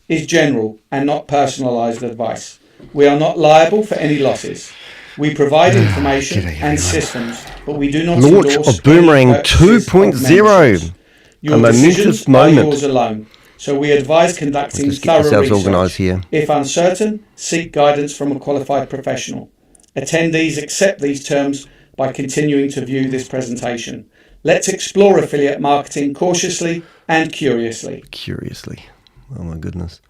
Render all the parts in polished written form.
is general and not personalised advice. We are not liable for any losses. We provide information and systems, but we do not Launch endorse of Boomerang any purchases of 2.0. Your A decisions momentous are moment. yours alone, so we advise conducting Just get thorough yourselves organised research. here. If uncertain, seek guidance from a qualified professional. Attendees accept these terms by continuing to view this presentation. Let's explore affiliate marketing cautiously and curiously. Curiously. Oh my goodness.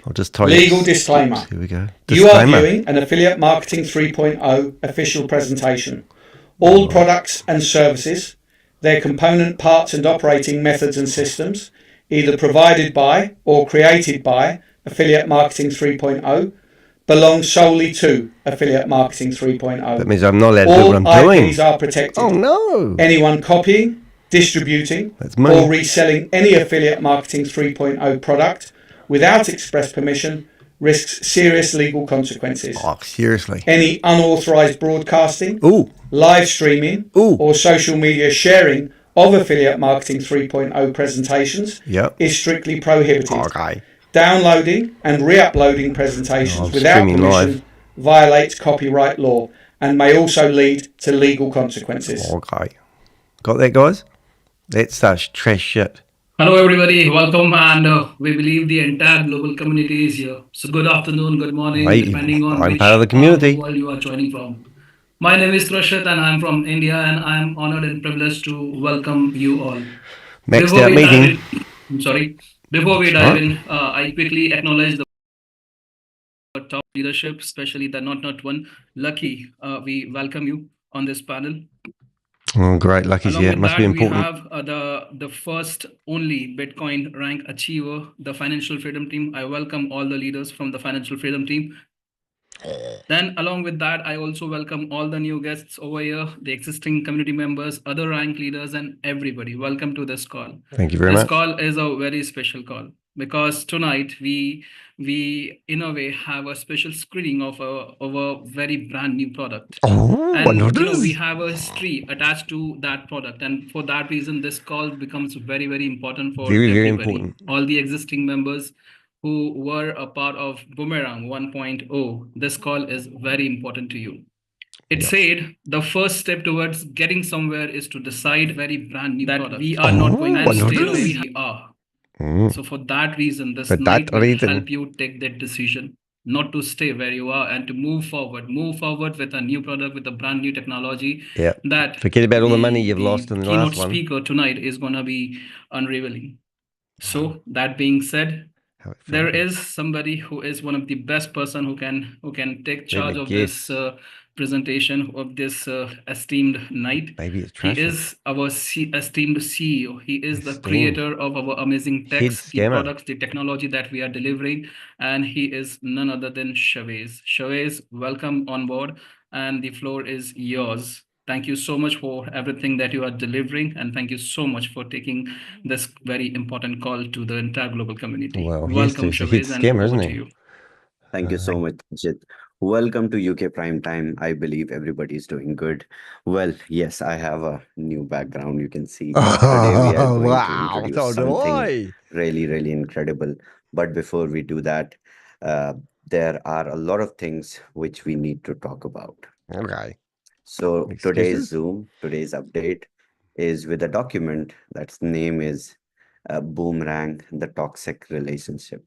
I'll just type Legal disclaimer. Here we go. You are viewing an Affiliate Marketing 3.0 official presentation. All products and services, their component parts and operating methods and systems, either provided by or created by Affiliate Marketing 3.0, belong solely to Affiliate Marketing 3.0. That means I'm not allowed to do All what I'm doing. IPs are protected. Oh no! Anyone copying, distributing, or reselling any Affiliate Marketing 3.0 product without express permission risks serious legal consequences. Oh, seriously. Any unauthorized broadcasting, live streaming, or social media sharing of Affiliate Marketing 3.0 presentations is strictly prohibited. Okay. Downloading and re-uploading presentations without permission violates copyright law and may also lead to legal consequences. Okay. Got that, guys? That's trash shit. Hello everybody, welcome, and we believe the entire global community is here. So good afternoon, good morning, depending on which part of the community. World you are joining from. My name is Krushat and I'm from India, and I'm honored and privileged to welcome you all. Maxed out meeting. Before we dive in, I quickly acknowledge the top leadership, especially the not one. Lucky, we welcome you on this panel. Oh, great. Lucky's here. It must be important. We have the first only Bitcoin rank achiever, the Financial Freedom Team. I welcome all the leaders from the Financial Freedom Team. Then along with that, I also welcome all the new guests over here, the existing community members, other rank leaders, and everybody. Welcome to this call. Thank you very much. This call is a very special call because tonight we in a way have a special screening of a very brand new product. And we have a history attached to that product, and for that reason this call becomes very, very important for everybody. Very important. All the existing members who were a part of Boomerang 1.0, this call is very important to you. It said the first step towards getting somewhere is to decide very brand new product. We are not going to stay where we are. So for that reason, this night will help you take that decision, not to stay where you are and to move forward with a new product, with a brand new technology. Yeah. That forget about all the money you've lost in the last one. Keynote speaker tonight is going to be unraveling. So that being said, there is somebody who is one of the best person who can take charge of this presentation of this esteemed night. Maybe it's He is our esteemed CEO. He is the creator of our amazing techs, the products, the technology that we are delivering, and he is none other than Shavez. Shavez, welcome on board, and the floor is yours. Thank you so much for everything that you are delivering, and thank you so much for taking this very important call to the entire global community. Well, welcome, Shavez, and over to you. Thank you so much, Jit. Welcome to UK Prime Time. I believe everybody is doing good. Well, yes, I have a new background. You can see today we are going to introduce something really, really incredible. But before we do that, there are a lot of things which we need to talk about. Okay. So today's update is with a document that's name is Boomerang, the Toxic Relationship.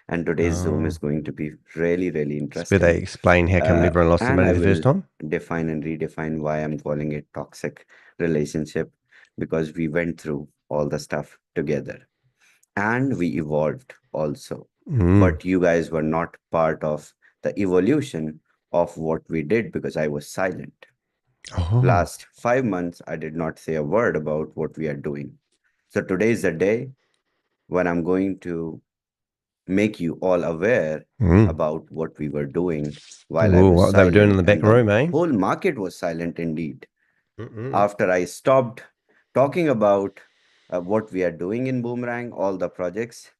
And today's Zoom is going to be really, really interesting. Did they explain how come everyone lost their money the first time? Define and redefine why I'm calling it toxic relationship, because we went through all the stuff together and we evolved also. But you guys were not part of the evolution of what we did because I was silent. Last 5 months, I did not say a word about what we are doing. So today is the day when I'm going to make you all aware about what we were doing while I was what silent. they were doing in the back room, The whole market was silent indeed. After I stopped talking about what we are doing in Boomerang, all the projects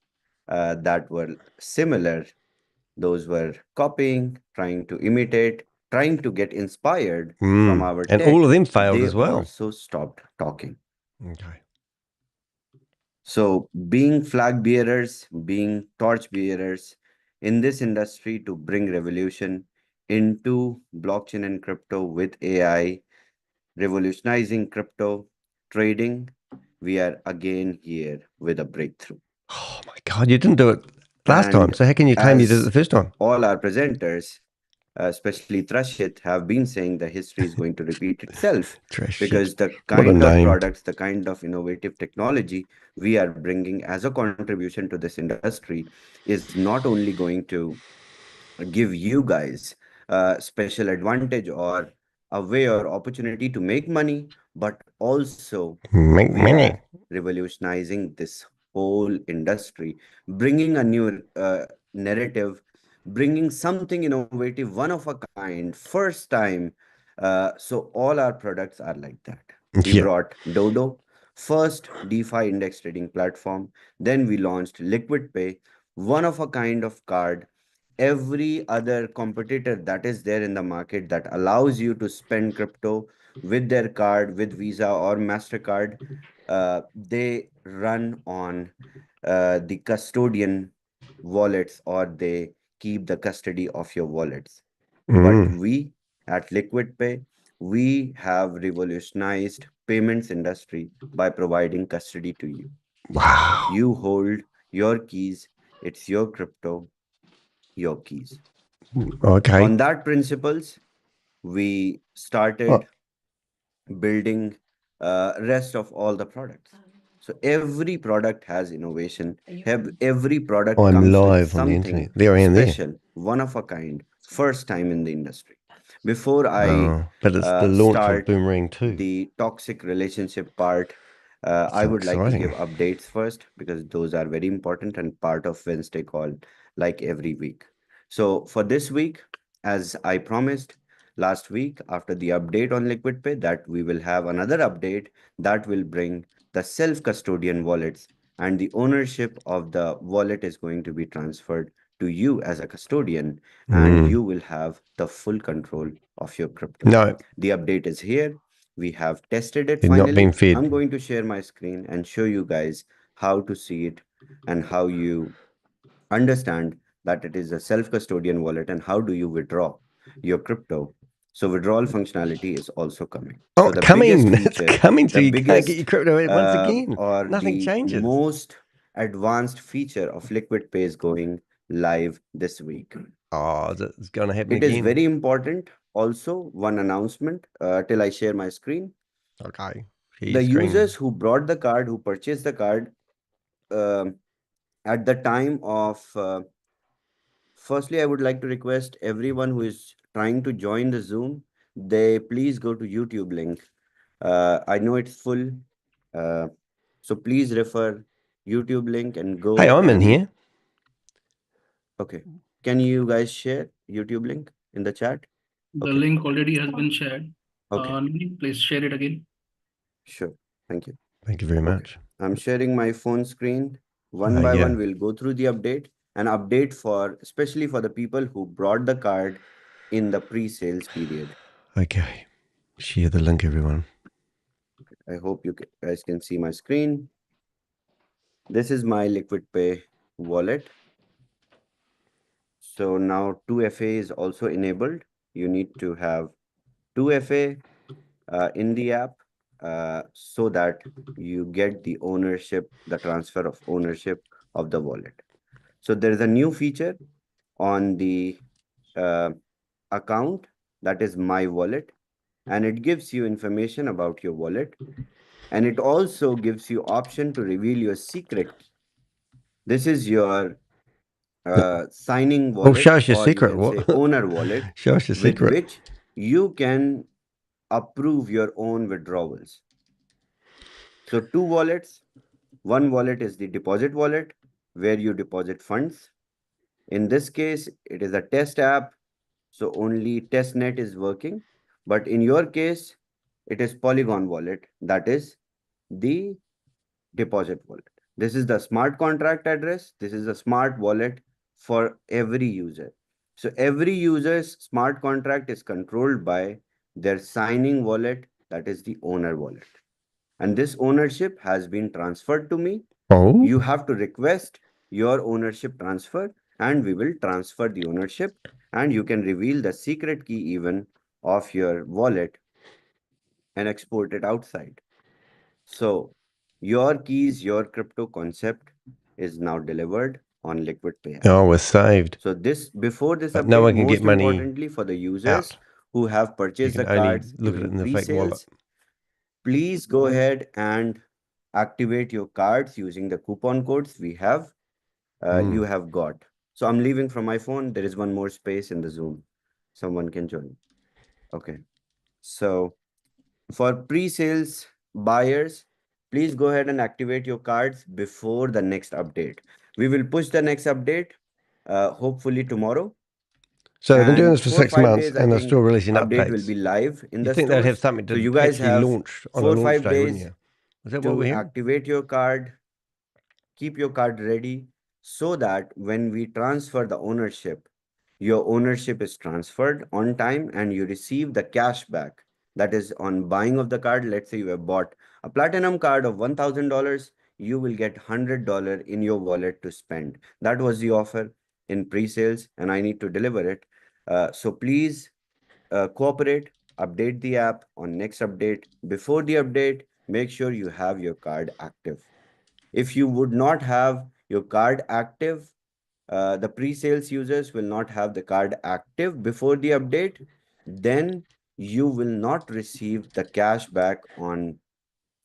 that were similar, those were copying, trying to imitate, trying to get inspired from our and tech, all of them failed they as well. also stopped talking. Okay. So being flag bearers, being torch bearers in this industry to bring revolution into blockchain and crypto with AI, revolutionizing crypto trading, we are again here with a breakthrough. Oh my God, you didn't do it last time. And So how can you claim you did it the as first time? all our presenters, especially Trashit, have been saying the history is going to repeat itself Trash because shit. the What a kind of name. products, the kind of innovative technology we are bringing as a contribution to this industry is not only going to give you guys a special advantage or a way or opportunity to make money, but also Make we are money. revolutionizing this whole industry, bringing a new narrative, bringing something innovative, one of a kind, first time. So all our products are like that. We Yeah. brought Dodo, first DeFi index trading platform. Then we launched Liquid Pay, one of a kind of card. Every other competitor that is there in the market that allows you to spend crypto with their card, with Visa or MasterCard, they run on the custodian wallets, or they keep the custody of your wallets. But Mm. we at Liquid Pay, we have revolutionized payments industry by providing custody to you. Wow. You hold your keys, it's your crypto, your keys. Okay. On that principles, we started building rest of all the products. So every product has innovation. Every product I'm comes with live on the something internet. There I am there. special, one of a kind, first time in the industry. Before I But it's the launch of start Boomerang 2. the toxic relationship part, I So would like to give exciting. updates first because those are very important and part of Wednesday call, like every week. So for this week, as I promised last week, after the update on Liquid Pay, that we will have another update that will bring the self-custodian wallets, and the ownership of the wallet is going to be transferred to you as a custodian, and you will have the full control of your crypto. No, The update is here. We have tested it you've not been finally. I'm fed. going to share my screen and show you guys how to see it and how you understand that it is a self-custodian wallet and how do you withdraw your crypto. So withdrawal functionality is also coming. Oh, So the biggest coming. It's feature, coming, so the you can't get biggest your crypto once again. or Nothing the changes. most advanced feature of Liquid Pay is going live this week. Oh, it's going to happen It is again. very important. Also, one announcement till I share my screen. Okay. Share The your screen. users who brought the card, who purchased the card at the time of, firstly, I would like to request everyone who is trying to join the Zoom, they please go to YouTube link. I know it's full. So please refer YouTube link and go. Hey, I'm in and here. Okay. Can you guys share YouTube link in the chat? The Okay. link already has been shared. Okay. Nidhi, please share it again. Sure. Thank you. Thank you very much. I'm sharing my phone screen. One by Yeah. one, we'll go through the update. An update for, especially for the people who brought the card in the pre-sales period. Okay. Share the link, everyone. I hope you guys can see my screen. This is my Liquid Pay wallet. So now 2FA is also enabled. You need to have 2FA in the app so that you get the ownership, the transfer of ownership of the wallet. So there is a new feature on the account, that is my wallet, and it gives you information about your wallet, and it also gives you option to reveal your secret. This is your signing Well, wallet, show us your or you secret. can What? say owner wallet, Show us your with secret. which you can approve your own withdrawals. So two wallets. One wallet is the deposit wallet, where you deposit funds. In this case, it is a test app, so only testnet is working. But in your case, it is Polygon wallet, that is the deposit wallet. This is the smart contract address. This is a smart wallet for every user. So every user's smart contract is controlled by their signing wallet, that is the owner wallet. And this ownership has been transferred to me. Oh, You have to request your ownership transfer, and we will transfer the ownership, and you can reveal the secret key even of your wallet and export it outside. So your keys, your crypto concept is now delivered on Liquid Pay app. oh, we're saved. So before this But no update, one can get most money importantly for the users out. who have You purchased can the only cards look at it during in the fake wallet. pre-sales, please go ahead and activate your cards using the coupon codes we have. You have got. So I'm leaving from my phone. There is one more space in the Zoom. Someone can join. Okay. So for pre-sales buyers, please go ahead and activate your cards before the next update. We will push the next update, hopefully tomorrow. So they've been doing And this for 4 6 5 months days, I and they're think still releasing update will updates. be live in You the think they'd have stores. something So to you guys actually have launch on a 4 launch 5 day, wouldn't days you? Is that what to we're hearing? activate your card. Keep your card ready so that when we transfer the ownership, your ownership is transferred on time and you receive the cash back. That is on buying of the card. Let's say you have bought a platinum card of $1,000, you will get $100 in your wallet to spend. That was the offer in pre-sales and I need to deliver it. So please cooperate, update the app on next update. Before the update, make sure you have your card active. If you would not have your card active, the pre-sales users will not have the card active before the update, then you will not receive the cash back on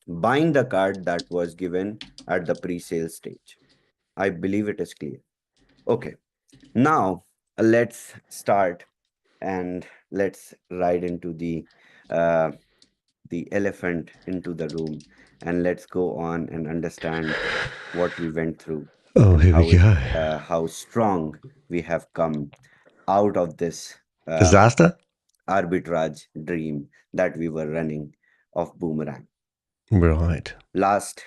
buying the card that was given at the pre-sale stage. I believe it is clear. Okay, now let's start and let's ride into the elephant into the room and let's go on and understand what we went through Oh, and here we go. how strong we have come out of this Disaster? arbitrage dream that we were running of Boomerang. Right. Last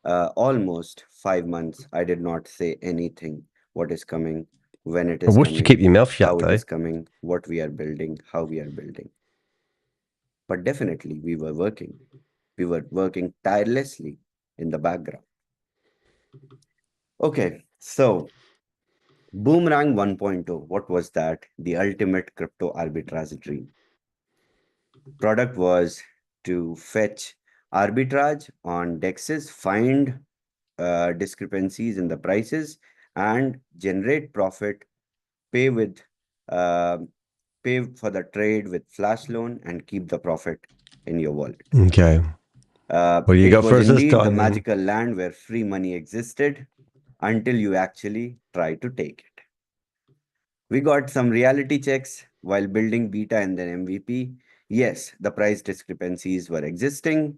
almost 5 months, I did not say anything what is coming, when it I is wish you coming, keep your mouth shut, how it though. is coming, what we are building, how we are building. But definitely we were working. We were working tirelessly in the background. Okay, so Boomerang 1.0, what was that? The ultimate crypto arbitrage dream. Product was to fetch arbitrage on DEXs, find discrepancies in the prices, and generate profit, pay with uh, pay for the trade with flash loan, and keep the profit in your wallet. Okay. What you It got was for us this indeed the time, then? magical land where free money existed until you actually try to take it. We got some reality checks while building beta and then MVP. Yes, the price discrepancies were existing,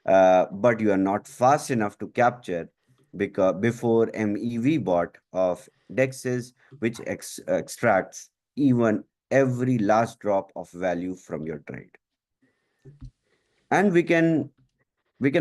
but you are not fast enough to capture because before MEV bot of DEXs, which extracts even every last drop of value from your trade. And we can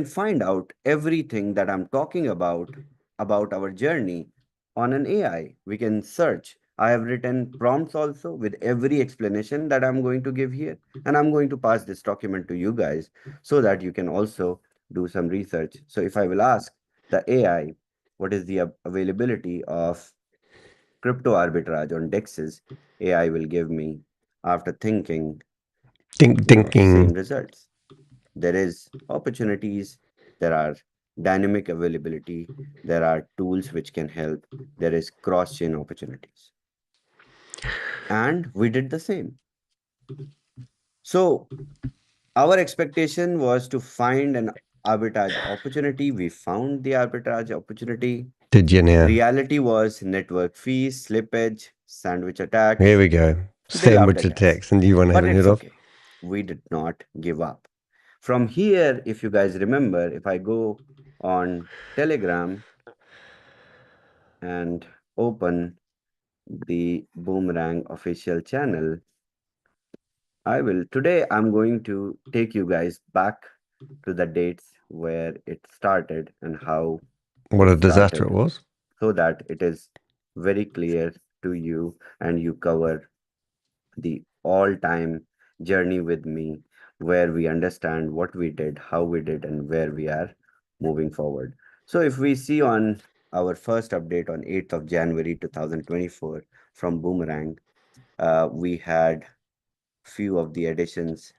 find out everything that I'm talking about our journey on an AI. We can search. I have written prompts also with every explanation that I'm going to give here. And I'm going to pass this document to you guys so that you can also do some research. So if I will ask the AI, what is the availability of crypto arbitrage on DEXs, AI will give me, after thinking, same Thinking. results. There is opportunities, there are dynamic availability, there are tools which can help, there is cross-chain opportunities. And we did the same. So our expectation was to find an arbitrage opportunity. We found the arbitrage opportunity. Did you now? Reality was network fees, slippage, sandwich attacks. Here we go. They laughed Sandwich at us. attacks, and you want to have But a head it's off? okay. We did not give up. From here, if you guys remember, if I go on Telegram and open the Boomerang official channel, today I'm going to take you guys back to the dates where it started and how What it a disaster it started was. so that it is very clear to you and you cover the all-time journey with me where we understand what we did, how we did, and where we are moving forward. So if we see on our first update on 8th of January 2024 from Boomerang, we had few of the additions.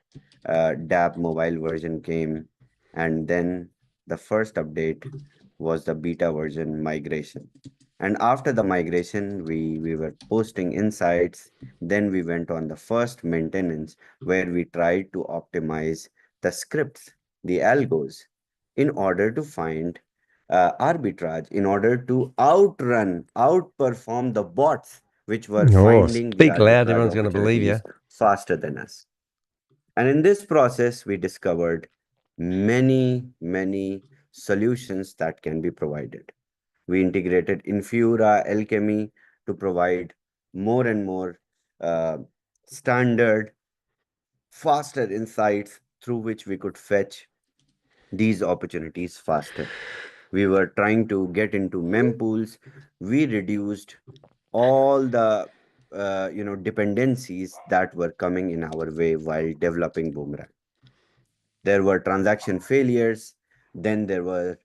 DAB mobile version came, and then the first update was the beta version migration. And after the migration, we were posting insights. Then we went on the first maintenance where we tried to optimize the scripts, the algos, in order to find arbitrage, in order to outperform the bots which were Oh, finding the speak loud. arbitrage Everyone's going to believe you. opportunities faster than us. And in this process, we discovered many solutions that can be provided. We integrated Infura, Alchemy to provide more and more uh, standard, faster insights through which we could fetch these opportunities faster. We were trying to get into mempools. We reduced all the dependencies that were coming in our way while developing Boomerang. There were transaction failures. Then there were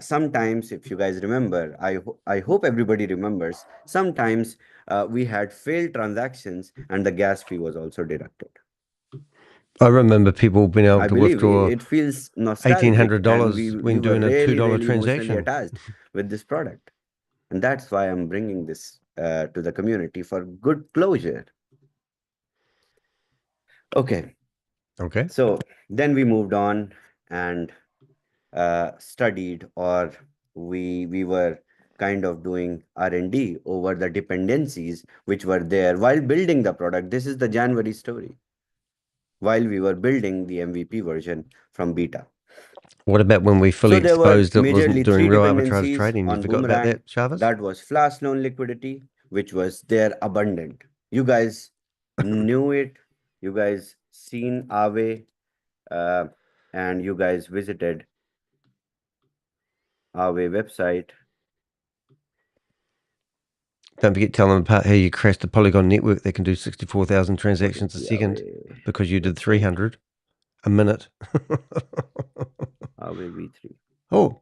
sometimes, if you guys remember, I hope everybody remembers, sometimes we had failed transactions and the gas fee was also deducted. I remember people being able I to believe withdraw it feels nostalgic, and $1,800 we when were doing a $2 really emotionally transaction. attached with this product. And that's why I'm bringing this to the community for good closure. Okay. Okay. So then we moved on and studied, or we were kind of doing R&D over the dependencies which were there while building the product. This is the January story. While we were building the MVP version from beta. What about when we fully So there were exposed it wasn't majorly doing three real arbitrage dependencies trading? You on forgot about Boomerang. that, Shavez? That was flash loan liquidity, which was there abundant. You guys knew it. You guys seen Aave, and you guys visited Aave website. Don't forget, tell them about how you crashed the Polygon network that can do 64,000 transactions a the second Aave because you did website? 300 a minute. Aave V3. Oh,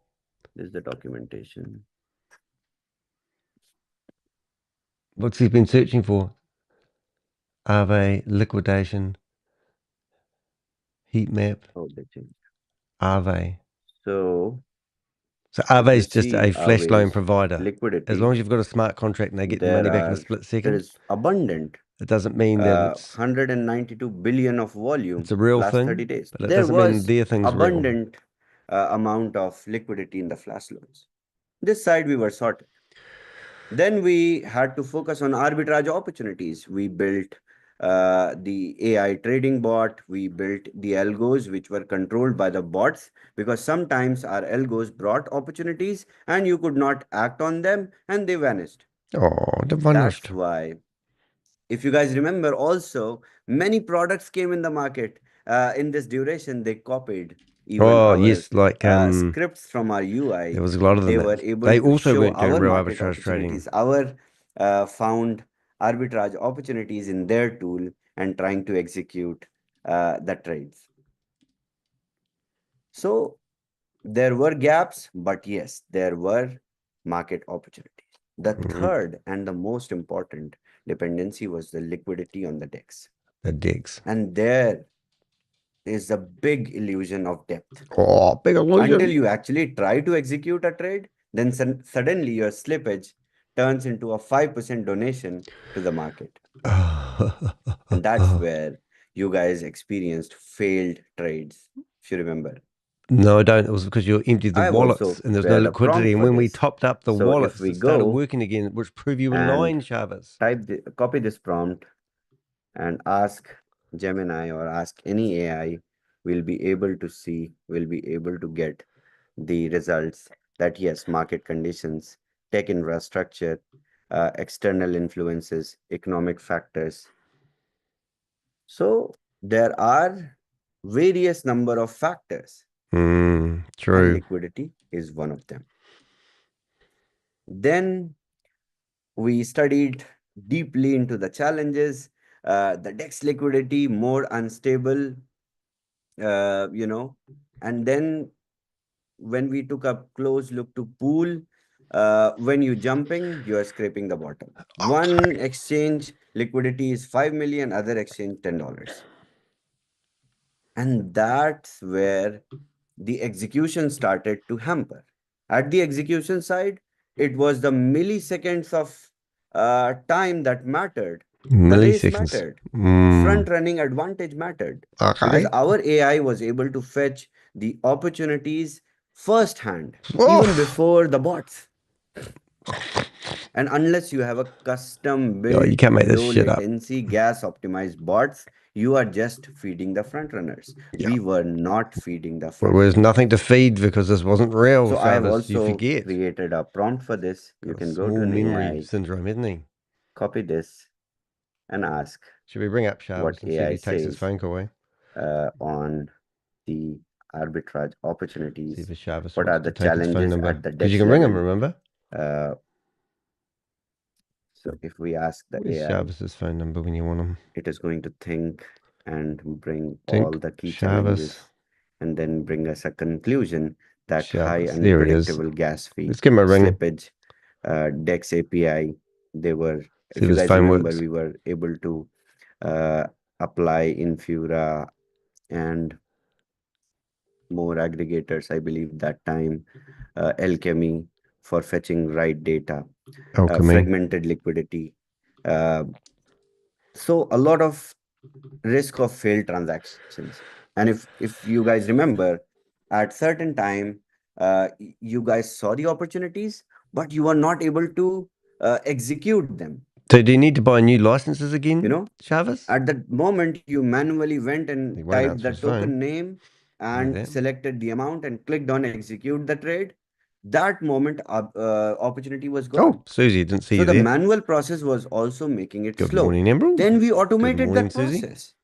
This is the documentation. what's he been searching for? Aave liquidation heat map. Oh, they changed. Aave. So So if Aave you is just see a flash loan Aave's provider. As liquidity, long as you've got a smart contract and they get the money back in a split there second, is abundant. it doesn't mean that it's 192 billion of volume a real last 30 thing, days. but it There doesn't mean was their thing's real. abundant amount of liquidity in the flash loans. This side we were sorted. Then we had to focus on arbitrage opportunities. We built the AI trading bot. We built the algos, which were controlled by the bots, because sometimes our algos brought opportunities and you could not act on them and they vanished. Oh, they vanished. That's why, if you guys remember, also many products came in the market in this duration. They copied even our yes, like scripts from our UI. there was a lot of them. They were able They to also show weren't doing our real market arbitrage trading. opportunities, our found arbitrage opportunities in their tool and trying to execute the trades. So there were gaps, but yes, there were market opportunities. The third and the most important dependency was the liquidity on the DEX. The DEX. And there is a big illusion of depth. Oh, big illusion. Until you actually try to execute a trade, then suddenly your slippage turns into a 5% donation to the market. And that's where you guys experienced failed trades, if you remember. No, I don't. It was because you emptied the I have wallets also and there was no prepared a prompt liquidity. And for when we this. topped up the So wallets, if we it started go working again, which proved you were and lying, Shavez. copy this prompt and ask Gemini or ask any AI, we'll be able to see, we'll be able to get the results that yes, market conditions, tech infrastructure, external influences, economic factors. So there are various number of factors. True. And liquidity is one of them. Then we studied deeply into the challenges, the DEX liquidity more unstable, and then when we took a close look to pool, when you jumping, you are scraping the bottom. One exchange liquidity is 5 million, other exchange $10. And that's where the execution started to hamper. At the execution side, it was the milliseconds of time that mattered. The race Milliseconds. mattered. Front running advantage mattered. Okay. Because our AI was able to fetch the opportunities firsthand, Oh. even before the bots. And unless you have a custom built you can't make this low shit up. latency gas optimized bots, you are just feeding the front runners. Yeah. We were not feeding the There front was runners. nothing to feed because this wasn't real. So I have Shavez. You also forget. created a prompt for this. You Got a can go to small an memory AI, syndrome, isn't he? copy this, and ask Should we bring up Shavez what and see if AI he takes his says phone call away? on the arbitrage See opportunities. if Shavez What are wants the to take his phone challenges number. at the Because you DEX can ring him, level? remember? So if we ask the Where's AI, Shavez's phone number when you want him? it is going to think and bring Think all the key Shavez. challenges and then bring us a conclusion that high Shavez. There he is. unpredictable gas fee, Let's give him a ring. slippage, DEX API. They were, See if if you his guys phone remember, works. we were able to apply Infura and more aggregators, I believe that time, Alchemy for fetching right data, Alchemy. fragmented liquidity. So a lot of risk of failed transactions. And if you guys remember, at certain time, you guys saw the opportunities, but you were not able to execute them. So do you need to buy new licenses again, You know, Shavez? at that moment, you manually went He and won't typed answer the his phone. token name and that. selected the amount and clicked on execute the trade. That moment, opportunity was gone. Oh, Susie, didn't see So you the there. manual process was also making it Good slow. morning, Emerald. Then we Good automated morning, that Susie. process.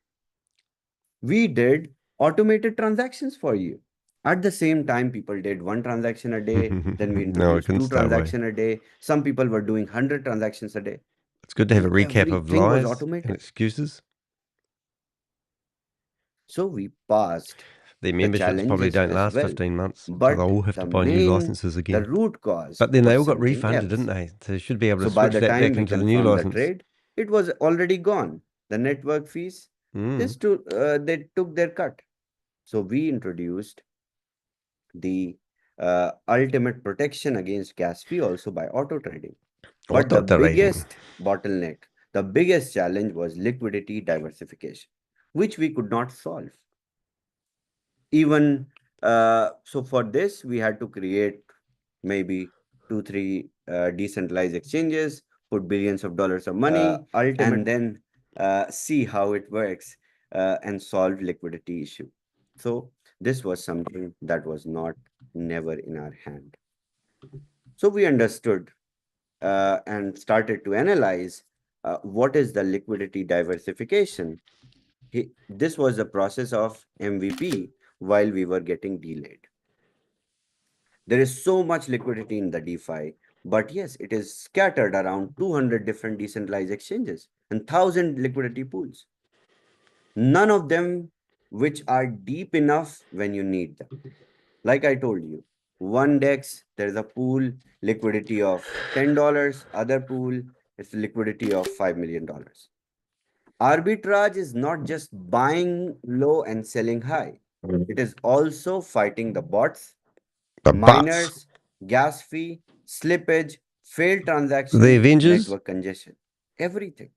We did automated transactions for you. At the same time, people did one transaction a day. Then we No, I introduced couldn't two stay away. transactions a day. Some people were doing 100 transactions a day. It's good to have a And recap of everything was lies automated. and excuses. So we passed Their the memberships probably challenges don't as last well. 15 months. So But they'll all have to the buy new main, licenses the again. root cause But then they all was got something refunded, else. didn't they? So you should be able to So by switch the that time back we into the new confirmed the license. trade, it was already gone. The network fees, they took their cut. So we introduced the ultimate protection against gas fee also by auto trading. But the biggest bottleneck, the biggest challenge was liquidity diversification, which we could not solve. Even so for this, we had to create maybe 2-3 decentralized exchanges, put billions of dollars of money, and then see how it works and solve liquidity issue. So this was something that was never in our hand. So we understood and started to analyze what is the liquidity diversification. This was the process of MVP while we were getting delayed. There is so much liquidity in the DeFi, but yes, it is scattered around 200 different decentralized exchanges and 1,000 liquidity pools. None of them which are deep enough when you need them. Like I told you, one DEX, there is a pool liquidity of $10, other pool, it's liquidity of $5 million. Arbitrage is not just buying low and selling high. It is also fighting the bots, miners, gas fee, slippage, failed transaction, the Avengers, network congestion, everything.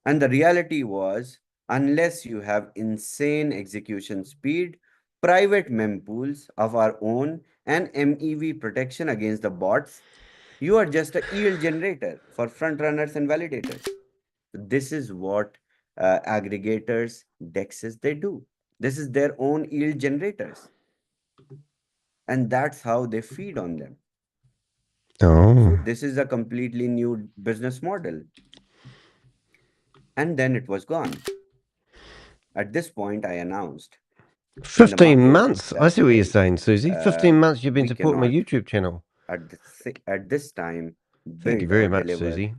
And the reality was, unless you have insane execution speed, private mempools of our own, and MEV protection against the bots, you are just a yield generator for front runners and validators. This is what aggregators, DEXs, they do. This is their own yield generators. And that's how they feed on them. So this is a completely new business model. And then it was gone. At this point, I announced 15 months. I see what you're saying, Susie. 15 months you've been we supporting my cannot, YouTube channel. At this time, Thank you build very or much, deliver Susie.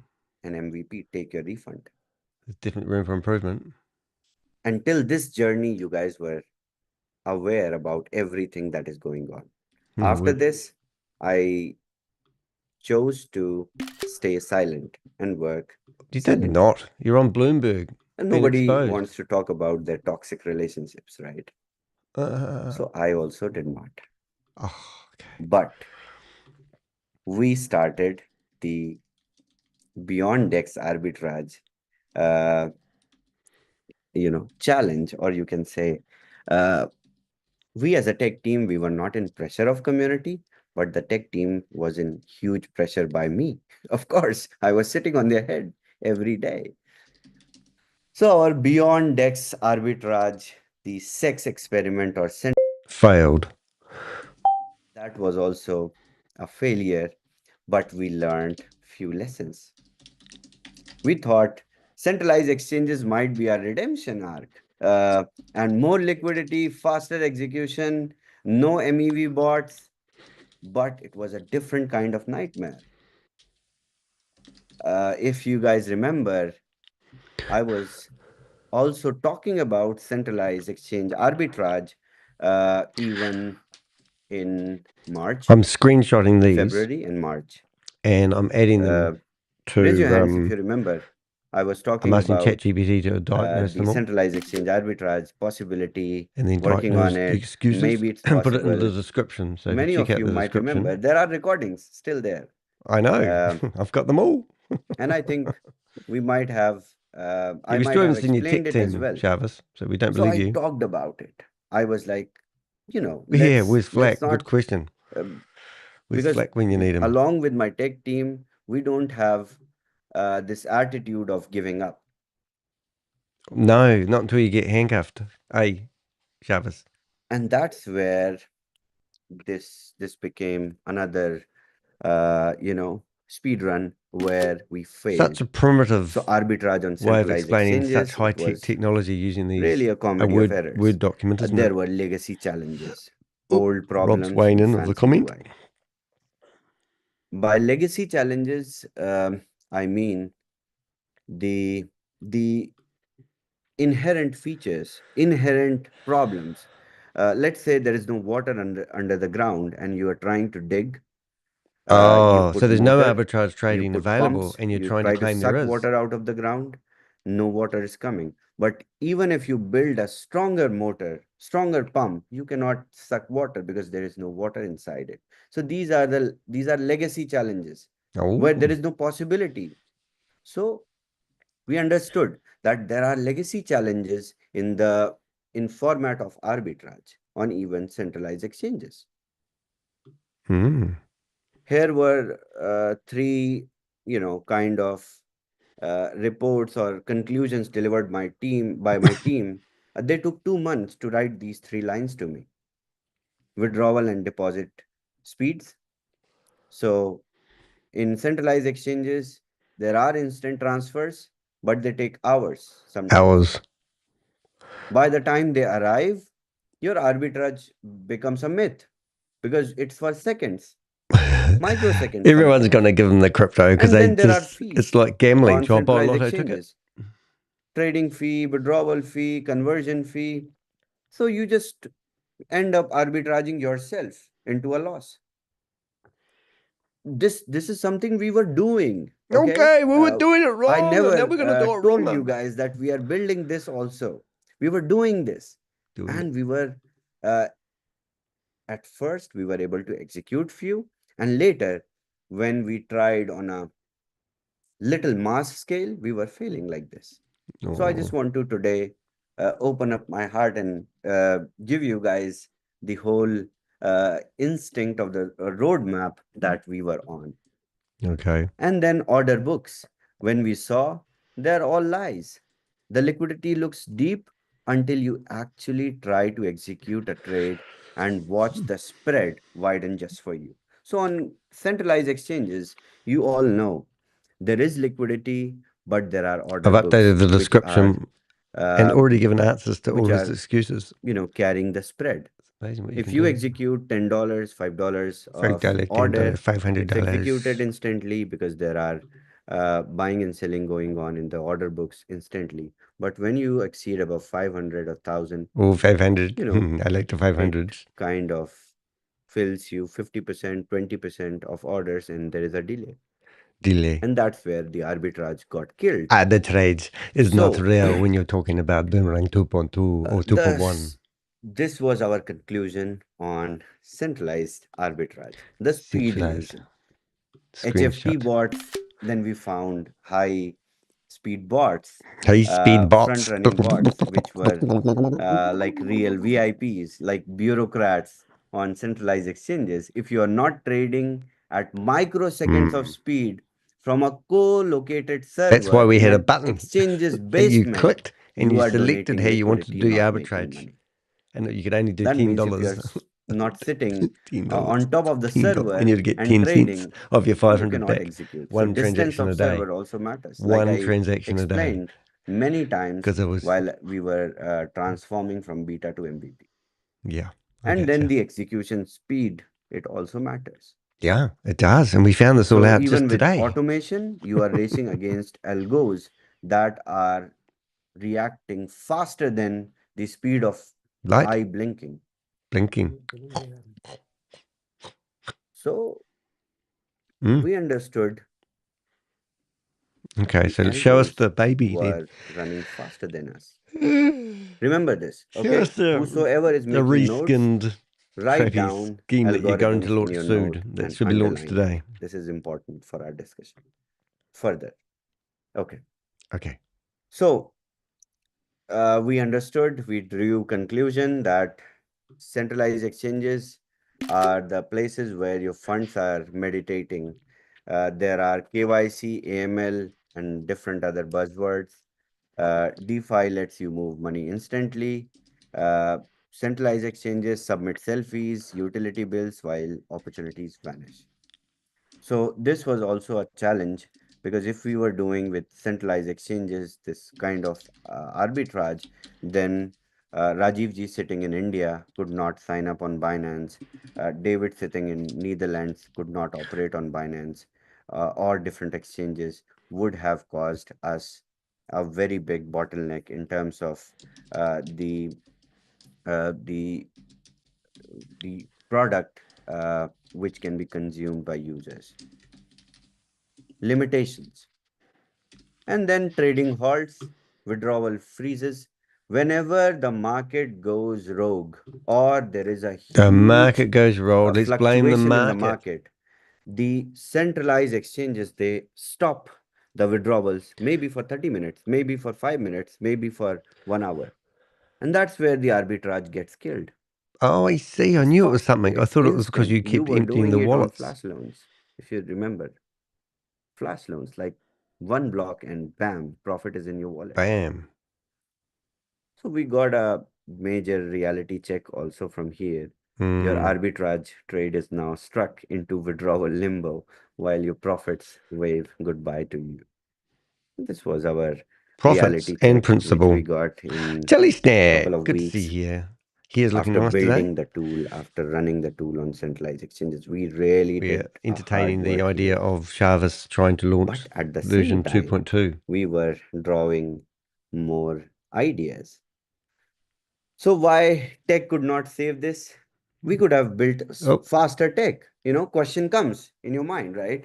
an MVP, take your refund. There's definitely room for improvement. Until this journey, you guys were aware about everything that is going on. After this, I chose to stay silent and work You did silently. not. You're on Bloomberg. And Been nobody exposed. wants to talk about their toxic relationships, right? So I also did not. Okay. But we started the Beyond Dex Arbitrage, challenge, or you can say, we as a tech team, we were not in pressure of community, but the tech team was in huge pressure by me. Of course, I was sitting on their head every day. So our Beyond Dex Arbitrage, the sex experiment or failed. That was also a failure, but we learned few lessons. We thought centralized exchanges might be our redemption arc, and more liquidity, faster execution, no MEV bots, but it was a different kind of nightmare. If you guys remember, I was also talking about centralized exchange arbitrage even in March. I'm screenshotting these. February and March. And I'm adding them to... Raise your hands if you remember. I was talking about ChatGPT to diagnose them all. decentralized exchange arbitrage possibility, And then working on diagnose the it. excuses Maybe it's and put it into the possible. description. So Many check of out you the might description. remember. There are recordings still there. I know. I've got them all. And I think we might have, I we might still have haven't seen your tech explained it as team, well. Shavez, so we don't So believe I you. talked about it. I was like, Yeah, let's where's Flack? not, Good question. Where's because Flack when you need him? along with my tech team, we don't have this attitude of giving up. No, not until you get handcuffed. Hey, Shavez. And that's where this became another speed run where we failed. Such a primitive So arbitrage on way of centralized explaining exchanges such high-tech was technology using these really a comedy word, of errors. Word document, isn't There it? were legacy challenges, Oop, old problems, Rob's weighing and in of the fancy comment. UI. By legacy challenges, I mean the inherent features, inherent problems. Let's say there is no water under the ground and you are trying to dig. You Oh, put so there's no motor, arbitrage you trading put available, pumps, and you're you trying try to to claim suck there is. water out of the ground, no water is coming. But even if you build a stronger motor, stronger pump, you cannot suck water because there is no water inside it. So these are legacy challenges where there is no possibility. So we understood that there are legacy challenges in format of arbitrage on even centralized exchanges. Here were three, kind of reports or conclusions delivered by my team. They took 2 months to write these 3 lines to me. Withdrawal and deposit speeds. So in centralized exchanges, there are instant transfers, but they take hours sometimes. By the time they arrive, your arbitrage becomes a myth because it's for seconds, microseconds. Everyone's going to give them the crypto because it's like gambling. On centralized exchanges. Trading fee, withdrawal fee, conversion fee. So you just end up arbitraging yourself into a loss. This is something we were doing. Okay, we were doing it wrong. I never now we're going to do it told wrong. you guys that we are building this also. We were doing this. We were, at first, we were able to execute few. And later, when we tried on a little mass scale, we were failing like this. So I just want to today open up my heart and give you guys the whole instinct of the roadmap that we were on. Okay. And then order books. When we saw, they're all lies. The liquidity looks deep until you actually try to execute a trade and watch the spread widen just for you. So on centralized exchanges, you all know there is liquidity, but there are order books. I've updated the description and already given answers to all his excuses. Carrying the spread. If you execute $10, $5 of order, $500. it's executed instantly because there are buying and selling going on in the order books instantly. But when you exceed above 500 or 1,000, Oh, 500. you know, I like the it 500s. kind of fills you 50%, 20% of orders, and there is a delay. Delay. And that's where the arbitrage got killed. The trades is not So, real when you're talking about Boomerang 2.2 or 2.1. this was our conclusion on centralized arbitrage, the speed Centralized. illusion. HFT Screenshot. bots, then we found high speed bots, High speed bots. front running bots, which were like real VIPs, like bureaucrats on centralized exchanges. If you are not trading at microseconds of speed from a co-located That's why server we in had a an button exchange's that you basement, clicked and you you are selected donating how you wanted to liquidity, do your not making arbitrage. money. And you could only do That $10. means if you're not sitting $10. on top of the $10. server And you'd get and 10 cents trading, of your you 500 cannot back. execute. So One distance transaction of a day. server also matters. Like One I transaction a day. explained many times Because it was, while we were transforming from beta to MVP. yeah. And then the execution speed, it also matters. Yeah, it does. And we found this all So out even just with today. automation, you are racing against algos that are reacting faster than the speed of Light eye blinking. blinking. So Mm. we understood Okay, the so show us algos the baby then. were running faster than us. Remember this, Show okay? us the Whosoever is the making notes, reskinned, write crappy down scheme that you're going to algorithms in launch your soon. note That and should be launched underline today. it. This is important for our discussion. Further, okay. Okay. So we understood, we drew conclusion that centralized exchanges are the places where your funds are meditating. There are KYC, AML, and different other buzzwords. DeFi lets you move money instantly. Uh, Centralized exchanges submit selfies, utility bills, while opportunities vanish. So this was also a challenge because if we were doing with centralized exchanges this kind of arbitrage, then Rajiv ji sitting in India could not sign up on Binance. David sitting in Netherlands could not operate on Binance, or different exchanges would have caused us a very big bottleneck in terms of uh, the uh, the the product which can be consumed by users. Limitations. And then trading halts, withdrawal freezes. Whenever the market goes rogue or there is a The market huge goes rogue. Let's blame the fluctuation in the market. market, the centralized exchanges, they stop the withdrawals, maybe for 30 minutes, maybe for 5 minutes, maybe for 1 hour. And that's where the arbitrage gets killed. Oh, I see. I knew it was Stop. something. I It's thought it was because instant. you You kept were emptying doing the it on wallets. flash loans, if you remember. Flash loans, like one block and bam, profit is in your wallet. Bam. So we got a major reality check also from here. Your arbitrage trade is now struck into withdrawal limbo while your profits wave goodbye to you. This was our Profits reality and check, which we principal. got in Jelly a Snack. couple of Good to see weeks you here. Here's looking after nice today. building the tool, after running the tool on centralized exchanges. We really We're did a entertaining hard the work idea here. of Shavez trying to launch But at the version same time, 2.2. we were drawing more ideas. So why tech could not save this? We could have built Oh, faster tech. Question comes in your mind, right?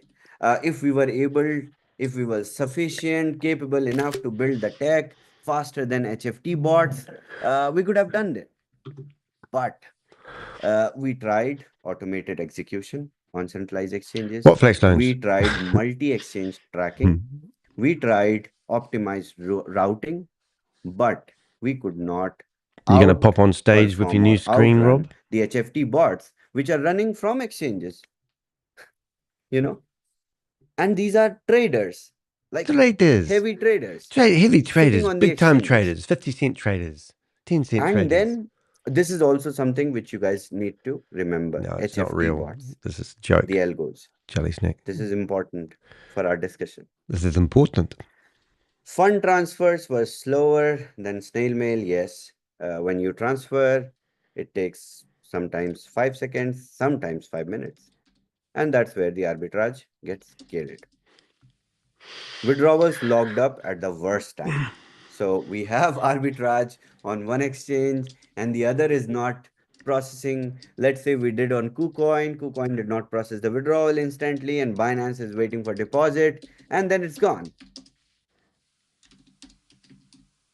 If we were able, if we were sufficient, capable enough to build the tech faster than HFT bots, we could have done that. But we tried automated execution on centralized exchanges. what flex loans? We tried multi-exchange tracking. We tried optimized routing, but we could not You're going to pop on stage with your outperform new or screen, outrun Rob? the HFT bots, which are running from exchanges, and these are traders, like Traders. heavy traders, Heavy sitting traders, on the big time exchanges. traders, 50-cent traders, 10-cent And traders. then this is also something which you guys need to remember. No, it's HFT not real. bots, This is a joke. the algos. Jelly Snack. This is important for our discussion. This is important. Fund transfers were slower than snail mail, yes. When you transfer, it takes sometimes 5 seconds, sometimes 5 minutes. And that's where the arbitrage gets carried. Withdrawals locked up at the worst time. So we have arbitrage on one exchange and the other is not processing. Let's say we did on KuCoin. KuCoin did not process the withdrawal instantly and Binance is waiting for deposit and then it's gone.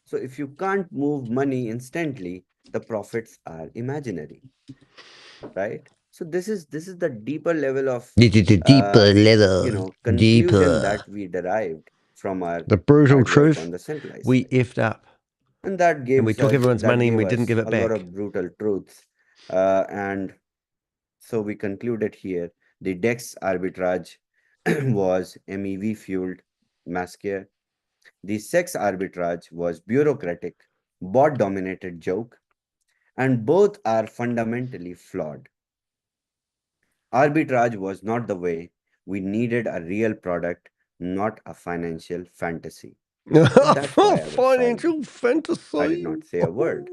So if you can't move money instantly, the profits are imaginary, right? So this is the deeper level of Deeper level. conclusion that we derived from our The brutal hard work truth. on the centralized We side. effed up. And that we took everyone's money and we didn't give it a lot back. of brutal truths. And so we concluded here, the DEX arbitrage was MEV fueled massacre. The sex arbitrage was bureaucratic, bot dominated joke, and both are fundamentally flawed. Arbitrage was not the way. We needed a real product, not a financial fantasy. And that's why I was Financial silent. fantasy. I did not say a word.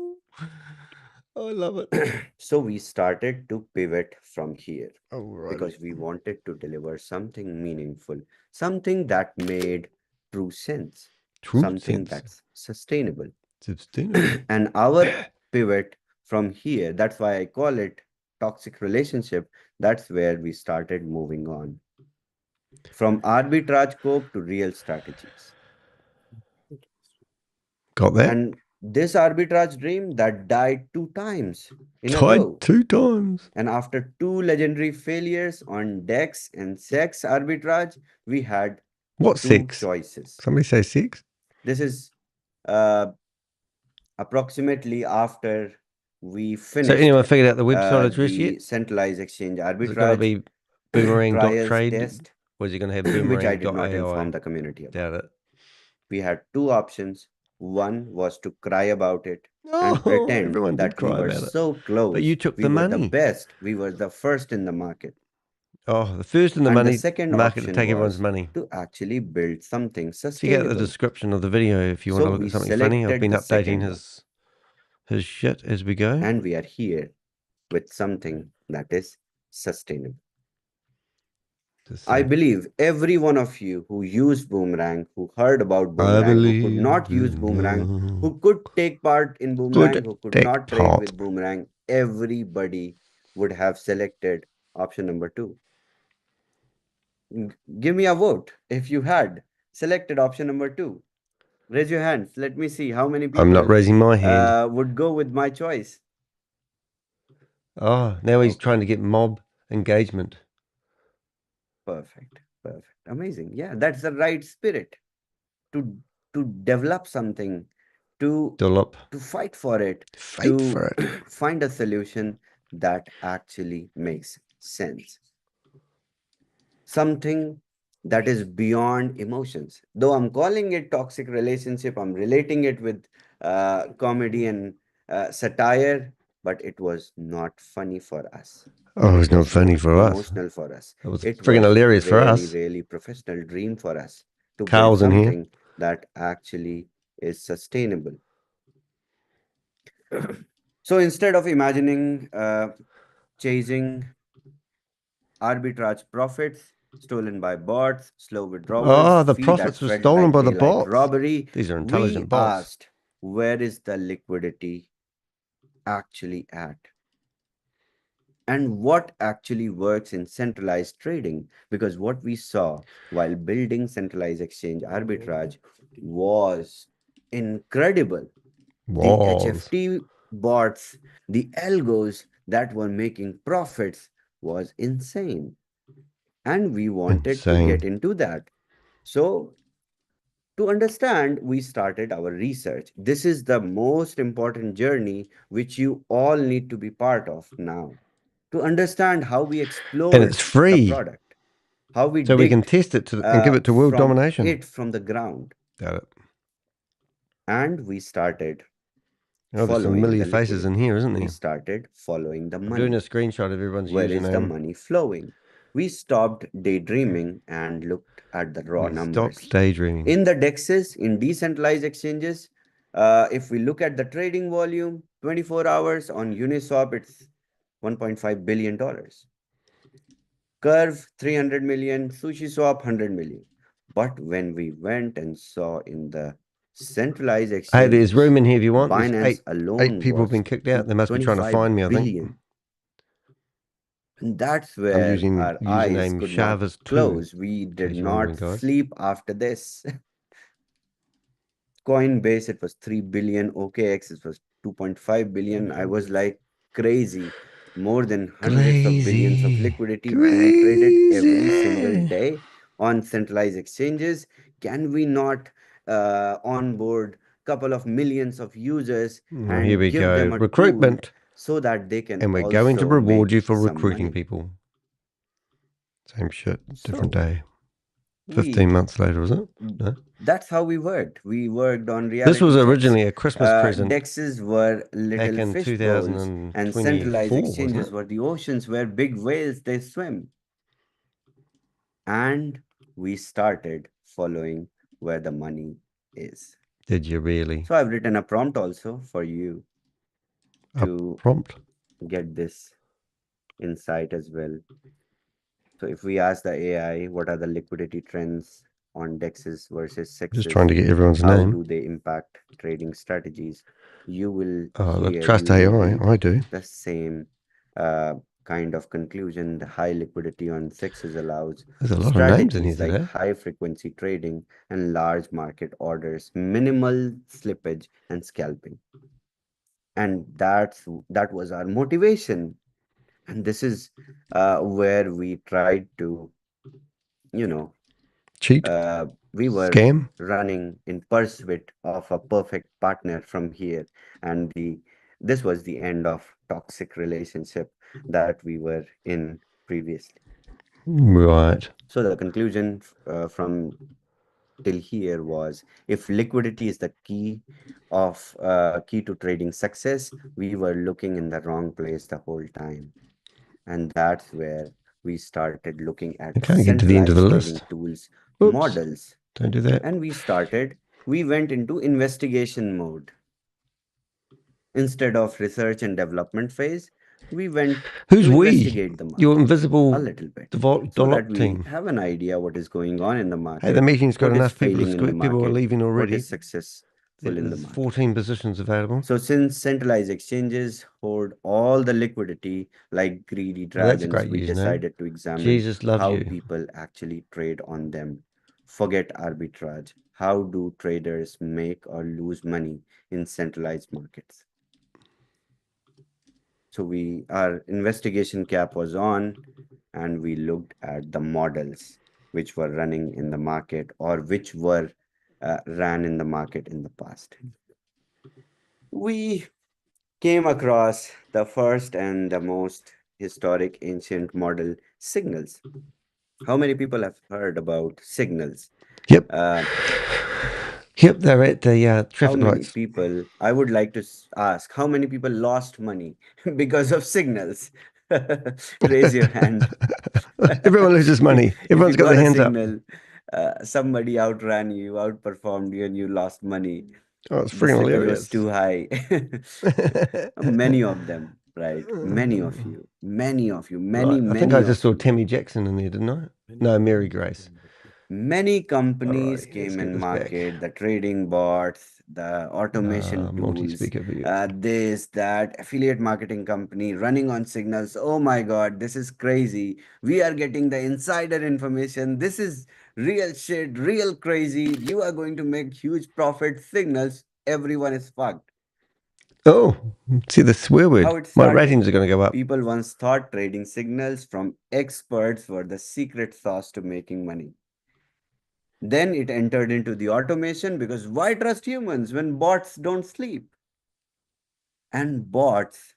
I love it. So we started to pivot from here Alrighty. because we wanted to deliver something meaningful, something that made true sense, something that's sustainable. And our pivot from here, that's why I call it toxic relationship. That's where we started moving on from arbitrage cope to real strategies. Got that? And this arbitrage dream that died 2 times in a row. 2 times. And after 2 legendary failures on DEX and SEX arbitrage, we had What 2 6? choices. Somebody say 6? This is approximately after we finished. So anyone figured out the website address the yet? centralized exchange arbitrage. Is it going to be boomerang.trade? Test, or is it going to have which I did not inform boomerang.ai? the community about. Doubt it. We had 2 options. One was to cry about it and pretend that we were so close. But you took we the were money. the best. We were the first in the market. Oh, the first in the And money the second market to option take everyone's was money. to actually build something Check out sustainable. the description of the video if you want So to look we at something funny. I've selected been the updating second his shit as we go. And we are here with something that is sustainable. I believe every one of you who used Boomerang, who heard about Boomerang, who could not use Boomerang, who could take part in Boomerang, who could not trade with Boomerang, everybody would have selected option number 2. Give me a vote if you had selected option number 2. Raise your hands. Let me see how many people I'm not raising my hand. would go with my choice. Oh, now he's trying to get mob engagement. Perfect. Amazing. Yeah, that's the right spirit to develop something, to fight for it, find a solution that actually makes sense. Something that is beyond emotions. Though I'm calling it toxic relationship, I'm relating it with comedy and satire, but it was not funny for us. Oh, it's not funny for us. Emotional for us. It was It friggin' was hilarious for us. really professional dream for us to Carl's build in here. something that actually is sustainable. So instead of imagining chasing arbitrage profits stolen by bots, slow withdrawals, Oh, the profits were stolen by the bots. Robbery. These are intelligent We bots. asked, where is the liquidity actually at? And what actually works in centralized trading? Because what we saw while building centralized exchange arbitrage was incredible. The HFT bots, the algos that were making profits was insane. And we wanted to get into that. So to understand, we started our research. This is the most important journey which you all need to be part of now. To understand how we explore And it's free. the product, how we so we can test it and give it to world domination. It from the ground. Got it. And we started there's some familiar faces in here, isn't there? We started following the money. I'm doing a screenshot of everyone's Where username. is the money flowing? We stopped daydreaming and looked at the raw numbers. Stopped daydreaming. In the DEXs, in decentralized exchanges, if we look at the trading volume, 24 hours on Uniswap, it's $1.5 billion. Curve, 300 million. SushiSwap, 100 million. But when we went and saw in the centralized Hey, there's room exchanges, in here if you want. There's Binance eight alone people have was been kicked out. They must be trying to 25 find me, I think. billion. And that's I'm where using our eyes username could not Shavez 2, close. We in did case you're wondering, not guys. sleep after this. Coinbase, it was 3 billion. OKX, it was 2.5 billion. I was like crazy. More than hundreds of billions of liquidity being traded every single day on centralized exchanges. Can we not onboard couple of millions of users Well, here and we give go. them a tool Recruitment. so that they can And we're going to also reward you make for some recruiting money? people. Same shit, different So day. 15 months later, was it? No. That's how we worked. We worked on reality This was checks. originally a Christmas present DEXs were back little in fish bowls, and centralized 2024, wasn't exchanges it? were the oceans where big whales they swim. And we started following where the money is. Did you really? So I've written a prompt also for you to prompt? get this insight as well. So if we ask the AI, what are the liquidity trends on DEXs versus Just SEXs? trying to get everyone's How name. do they impact trading strategies? You will Look, hear, trust you will AI. read I do. the same kind of conclusion. The high liquidity on SEXs allows There's a lot of names in here strategies like today. high frequency trading and large market orders, minimal slippage and scalping. And that was our motivation. And this is where we tried to, you know, Cheat? we were Scam? running in pursuit of a perfect partner from here, and this was the end of toxic relationship that we were in previously. Right. So the conclusion from till here was, if liquidity is the key to trading success, we were looking in the wrong place the whole time. And that's where we started looking at I can't get to the end of the centralized trading list. tools, Oops. models, Don't do that. and we went into investigation mode. Instead of research and development phase, we went Who's to we? investigate the Your market invisible a little bit, so Dolop that we team. have an idea what is going on in the market. Hey, the meeting's got what is enough people to failing in the squeak. People are market, leaving what already. is successful in the There's market. 14 positions available. So since centralized exchanges hold all the liquidity like greedy Well, that's a dragons, great we username. decided to examine Jesus loves how you. people actually trade on them. Forget arbitrage. How do traders make or lose money in centralized markets? So our investigation cap was on, and we looked at the models which were running in the market or which were ran in the market in the past. We came across the first and the most historic ancient model, signals. How many people have heard about signals? Yep. Yep, they're at the How traffic many lights. people, I would like to ask, how many people lost money because of signals? Raise your hand. Everyone loses money. If Everyone's you got their got a hands up. signal, somebody outran you, outperformed you, and you lost money. Oh, it's The freaking slippage was hilarious. too high. Many of them, right? Many of you, many, Right. I think many I of just saw you. Tammy Jackson in there, didn't I? No, Mary Grace. Many companies Alright, let's came get in this back. market, the trading bots, the automation tools, Multi-speaker view. this, that, affiliate marketing company running on signals. Oh my God, this is crazy. We are getting the insider information. This is real shit, real crazy. You are going to make huge profit. Signals. Everyone is fucked. Oh, see the swear word. How it My started. ratings are going to go up. People once thought trading signals from experts were the secret sauce to making money. Then it entered into the automation, because why trust humans when bots don't sleep? And bots,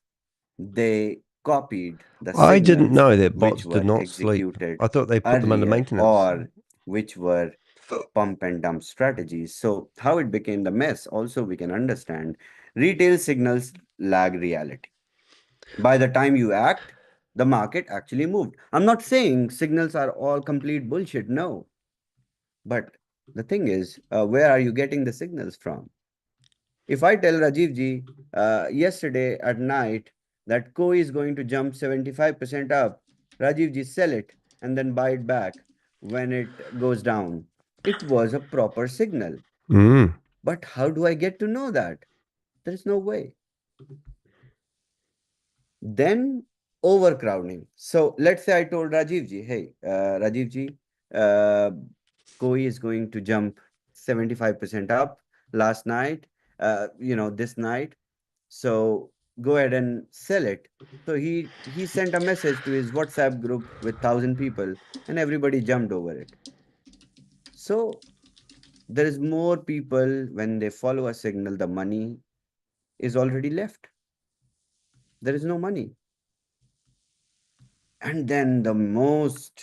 they copied the I didn't signals know that which bots were did not sleep. executed I thought they put them under earlier, maintenance. or which were pump and dump strategies. So how it became the mess, also we can understand. Retail signals lag reality. By the time you act, the market actually moved. I'm not saying signals are all complete bullshit, no. But the thing is, where are you getting the signals from? If I tell Rajiv ji yesterday at night that Koi is going to jump 75% up, Rajiv ji sell it and then buy it back when it goes down. It was a proper signal. But how do I get to know that? There is no way. Then overcrowding. So let's say I told Rajiv ji, hey, Rajiv ji, Koi is going to jump 75% up last night, this night. So go ahead and sell it. So he sent a message to his WhatsApp group with 1,000 people, and everybody jumped over it. So there is more people when they follow a signal, the money is already left. There is no money. And then the most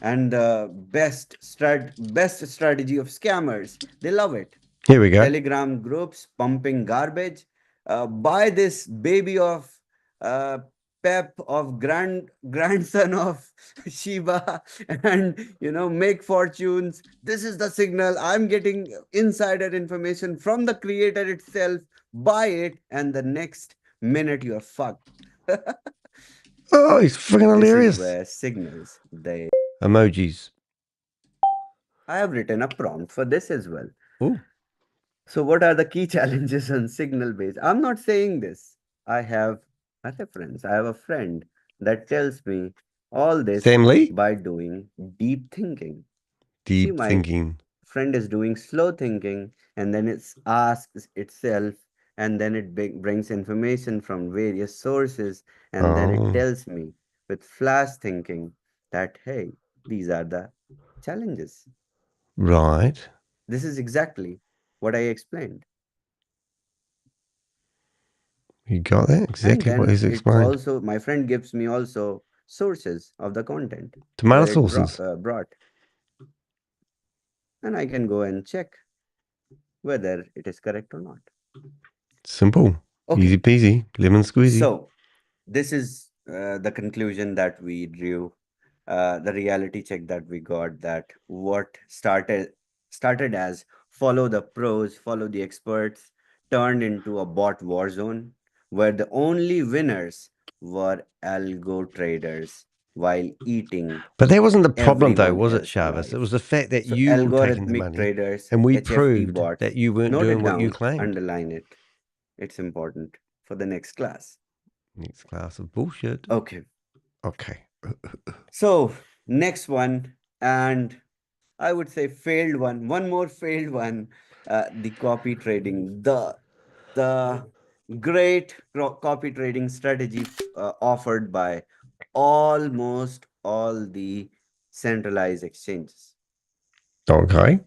and the best strategy of scammers. They love it. Here we go. Telegram groups pumping garbage. Buy this baby of Pep of grandson of Shiba, and make fortunes. This is the signal. I'm getting insider information from the creator itself. Buy it, and the next minute you're fucked. Oh, he's freaking This hilarious. is where signals they. Emojis. I have written a prompt for this as well. Oh. So what are the key challenges on signal based? I'm not saying this. I have a reference. I have a friend that tells me all this Sam Lee? by doing deep thinking. Deep See, my thinking. friend is doing slow thinking, and then it asks itself, and then it brings information from various sources, and then it tells me with flash thinking that, hey, these are the challenges. Right. This is exactly what I explained. You got that? Exactly And what then he's it explained. also, my friend gives me also sources of the content Tomato where it sauces. brought. And I can go and check whether it is correct or not. Simple. Okay. Easy peasy. Lemon squeezy. So this is the conclusion that we drew, the reality check that we got, that what started as follow the pros, follow the experts, turned into a bot war zone where the only winners were algo traders while eating. But that wasn't the problem, though, everyone was it, else Chavez? It alive. was the fact that So you were taking the algorithmic money, traders, and we HFT proved bots, that you weren't note doing it what you down, claimed. underline it. It's important for the next class. Next class of bullshit. Okay. Okay. So next one, and I would say failed one more failed one, the copy trading, the great copy trading strategy offered by almost all the centralized exchanges. Okay.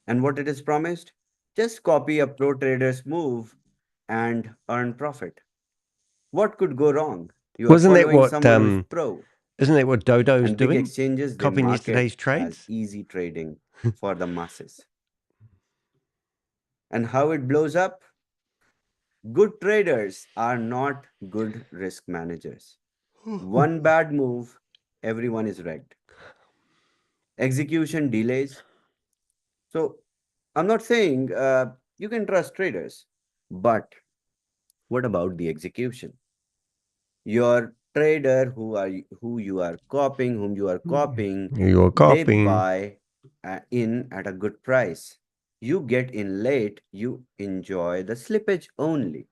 And what it is promised? Just copy a pro trader's move and earn profit. What could go wrong? You are Wasn't that following what someone who's pro. Isn't that what Dodo's And big doing? exchanges, they Copying market yesterday's as trades? easy trading for the masses. And how it blows up? Good traders are not good risk managers. One bad move, everyone is wrecked. Execution delays. So I'm not saying you can trust traders, but what about the execution? Your trader whom you are copying, You're they copying. buy in at a good price. You get in late, you enjoy the slippage only.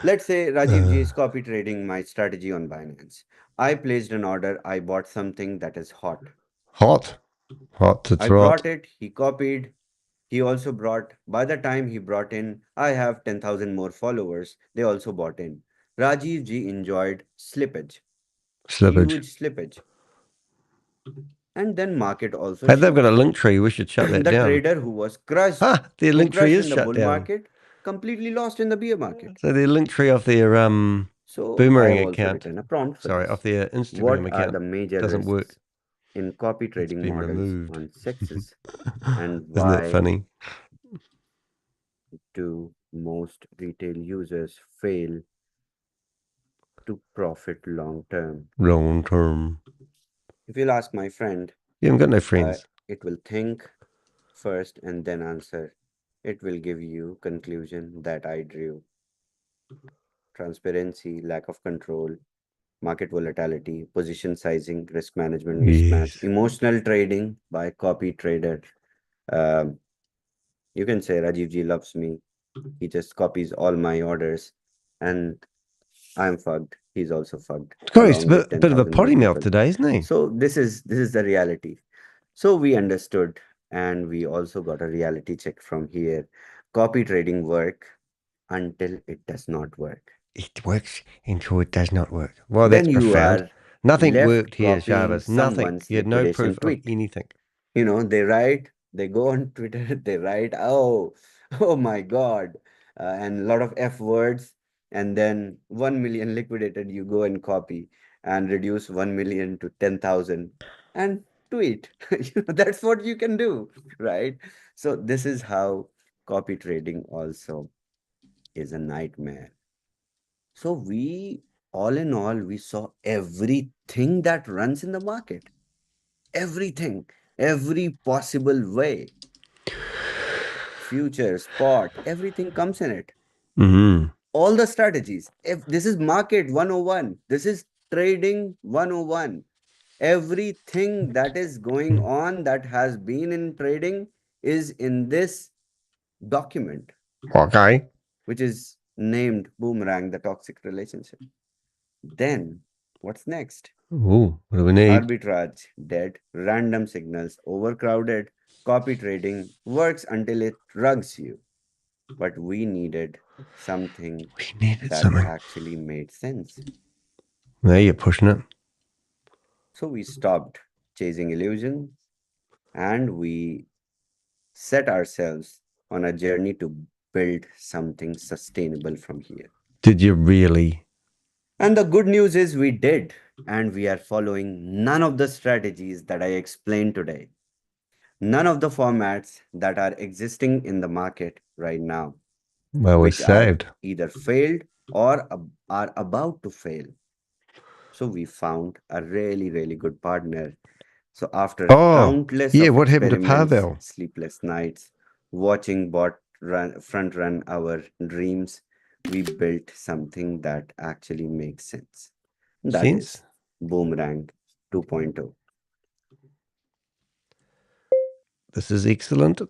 Let's say Rajiv ji is copy trading my strategy on Binance. I placed an order, I bought something that is hot. Hot. Hot to I trot. brought it, he copied, he also brought. By the time he brought in, I have 10,000 more followers. They also bought in. Rajiv ji enjoyed slippage. Huge slippage. And then market also Hey, they've got a shifts. link tree. We should shut that The down. trader who was crushed, Their who link tree crushed is in the shut bull down. market, completely lost in the bear market. So their link tree off their So I Boomerang have also account. written a prompt for Sorry, this. off their Instagram What are account. the major Doesn't risks work. in copy It's trading been models removed. on sexes, and Isn't that why funny? do most retail users fail to profit long term? Long term. If you'll ask my friend, You haven't got no friends. it will think first and then answer. It will give you conclusion that I drew. Transparency, lack of control, market volatility, position sizing, risk management, mismatch, emotional trading by copy trader. You can say Rajiv ji loves me. He just copies all my orders, and I'm fucked. He's also fucked. He's Along with a bit of a 10,000 more potty mouth people. today, isn't he? So this is the reality. So we understood, and we also got a reality check from here. Copy trading work until it does not work. It works until it does not work. Well, Then that's you profound. are Nothing left worked here, copying Shavez. Nothing. someone's You had no liquidation proof of tweet. anything. You know, they go on Twitter, they write, oh my God, and a lot of F words, and then 1 million liquidated, you go and copy and reduce 1 million to 10,000 and tweet. That's what you can do, right? So this is how copy trading also is a nightmare. So all in all, we saw everything that runs in the market. Everything, every possible way. Future, spot, everything comes in it. Mm-hmm. All the strategies. If this is market 101, this is trading 101. Everything that is going on that has been in trading is in this document, Okay. which is named Boomerang, the toxic relationship. Then what's next? Ooh, what do we need? Arbitrage, dead, random signals, overcrowded, copy trading works until it rugs you. But we needed something that actually made sense. There, you're pushing it. So we stopped chasing illusions and we set ourselves on a journey to build something sustainable from here. Did you really? And the good news is we did, and we are following none of the strategies that I explained today. None of the formats that are existing in the market right now, Well, we're which are saved. either failed or are about to fail. So we found a really, really good partner. So after countless of what happened to experiments, Pavel? sleepless nights, watching front run our dreams, we built something that actually makes sense. That is Boomerang 2.0. This is excellent.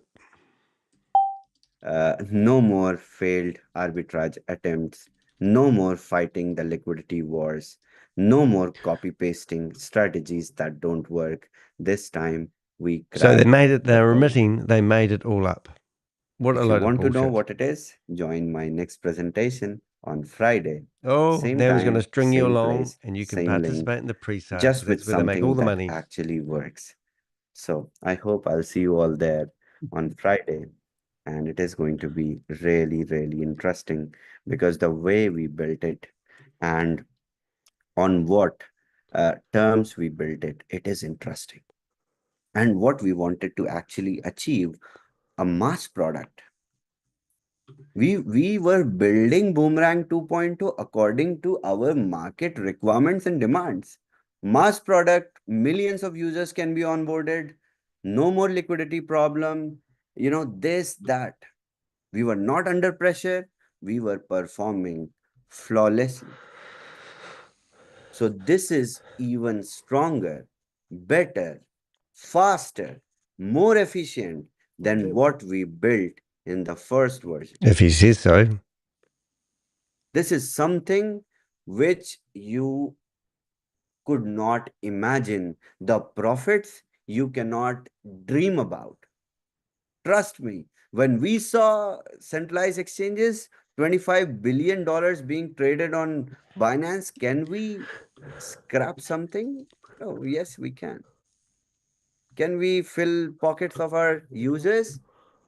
No more failed arbitrage attempts. No more fighting the liquidity wars. No more copy pasting strategies that don't work. This time we cracked. So they made it. They're admitting they made it all up. What a If you load of want to know bullshit. what it is, join my next presentation on Friday. Oh, Same they was going to time, string you same along, place, and you can same participate link, in the pre-sale. just So with that's where they make all something the that money. actually works. So I hope I'll see you all there on Friday. And it is going to be really, really interesting because the way we built it and on what terms we built it, it is interesting. And what we wanted to actually achieve, a mass product. We were building Boomerang 2.0 according to our market requirements and demands. Mass product, millions of users can be onboarded, no more liquidity problem, this, that. We were not under pressure. We were performing flawlessly. So this is even stronger, better, faster, more efficient than what we built in the first version. If he says so. This is something which you could not imagine. The profits you cannot dream about. Trust me, when we saw centralized exchanges, $25 billion being traded on Binance, can we scrap something? Oh, yes, we can. Can we fill pockets of our users?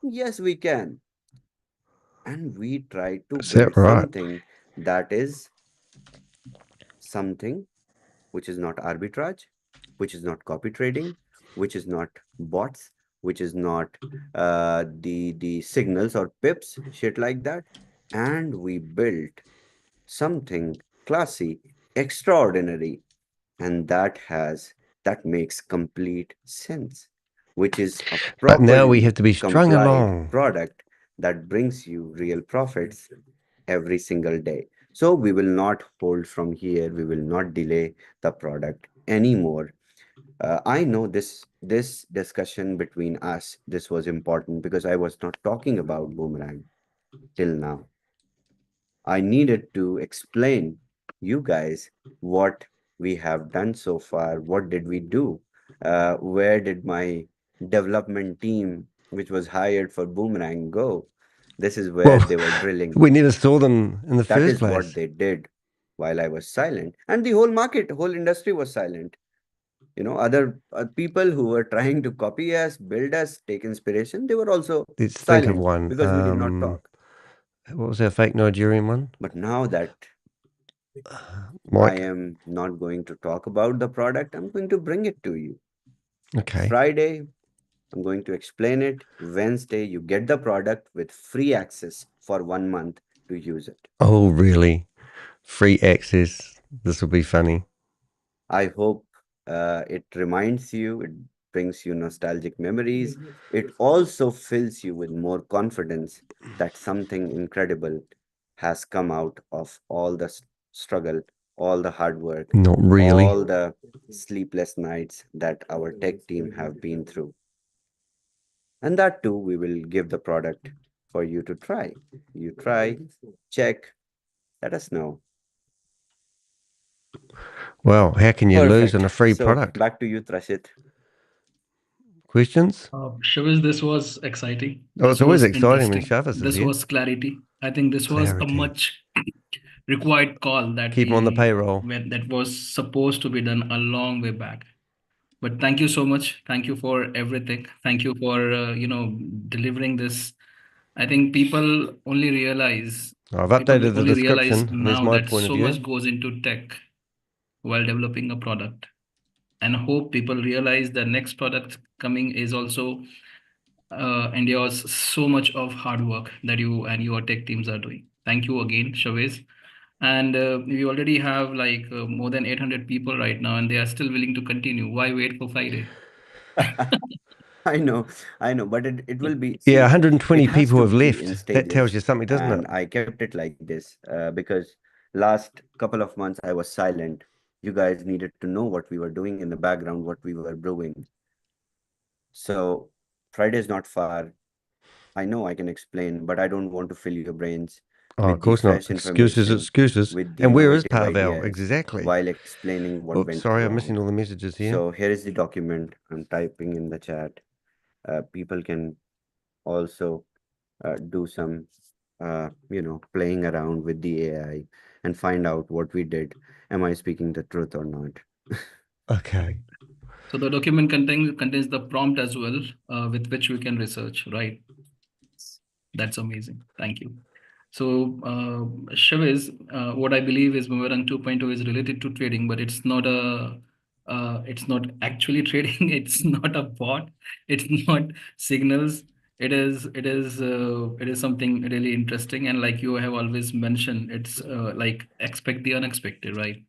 Yes, we can. And we try to build something that is something which is not arbitrage, which is not copy trading, which is not bots, which is not the signals or pips, shit like that. And we built something classy, extraordinary, and that makes complete sense, which is a But now we properly have to be strung complied along. product that brings you real profits every single day. So we will not hold from here. We will not delay the product anymore. I know this discussion between us, this was important because I was not talking about Boomerang till now. I needed to explain you guys what we have done so far. What did we do? Where did my development team, which was hired for Boomerang, go? This is where Well, they were drilling. we never saw them in the That first is what place. they did while I was silent. And the whole market, whole industry was silent. You know, other people who were trying to copy us, build us, take inspiration, they were also Let's think of silent one. because we did not talk. What was our fake Nigerian one? But now that I Mike. am not going to talk about the product, I'm going to bring it to you. Okay. Friday, I'm going to explain it. Wednesday, you get the product with free access for 1 month to use it. Oh, really? Free access. This will be funny. I hope it reminds you, it brings you nostalgic memories. It also fills you with more confidence that something incredible has come out of all the struggle, all the hard work, Not really. all the sleepless nights that our tech team have been through. And that too, we will give the product for you to try. You try, check, let us know. Well, how can you lose on a free So product? back to you, Trashit. Questions? Shavez, this was exciting. Oh, This it's always was exciting when interesting. Shavez is This here. was clarity. I think this was a Clarity. much required call that Keep him on the payroll. that was supposed to be done a long way back. But thank you so much. Thank you for everything. Thank you for delivering this. I think people only realize I've people updated the only realize description. There's now my that point of so view. much goes into tech while developing a product. And hope people realize the next product coming is also endures so much of hard work that you and your tech teams are doing. Thank you again, Shavez. And we already have like more than 800 people right now, and they are still willing to continue. Why wait for Friday? I know, but it will be. Yeah, See, 120 it has people to have be left. in That tells stages, you something, doesn't and it? I kept it like this because last couple of months I was silent. You guys needed to know what we were doing in the background, what we were brewing. So Friday is not far. I know I can explain, but I don't want to fill your brains Oh, with of the course not. fresh Excuses, information, excuses. with the And where is innovative Pavel? ideas Exactly. while explaining what Oops, went sorry, I'm wrong. missing all the messages here. So here is the document I'm typing in the chat. People can also do some, playing around with the AI and find out what we did. Am I speaking the truth or not? Okay. So the document contains the prompt as well, with which we can research, right? That's amazing. Thank you. So, Chavez, what I believe is Boomerang 2.0 is related to trading, but it's not actually trading. It's not a bot. It's not signals. It is something really interesting. And like you have always mentioned, it's like expect the unexpected, right?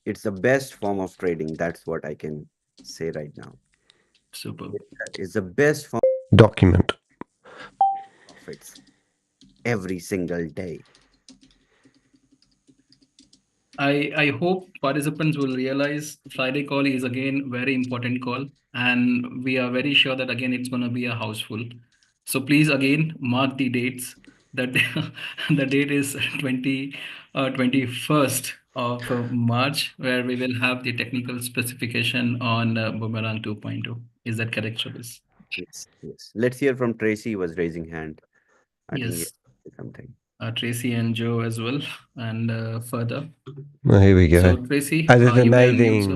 It's the best form of trading. That's what I can say right now. Super. It's the best form Document. of profits every single day. I hope participants will realize Friday call is again very important call, and we are very sure that again it's going to be a houseful. So please again mark the dates. That the date is 21st of March, where we will have the technical specification on Boomerang 2.0. Is that correct, Shabis? Yes, yes. Let's hear from Tracy, who was raising hand. I think he Yes, has something. Tracy and Joe as well, and further. Well, here we go. So Tracy, This is you may unmute, sir.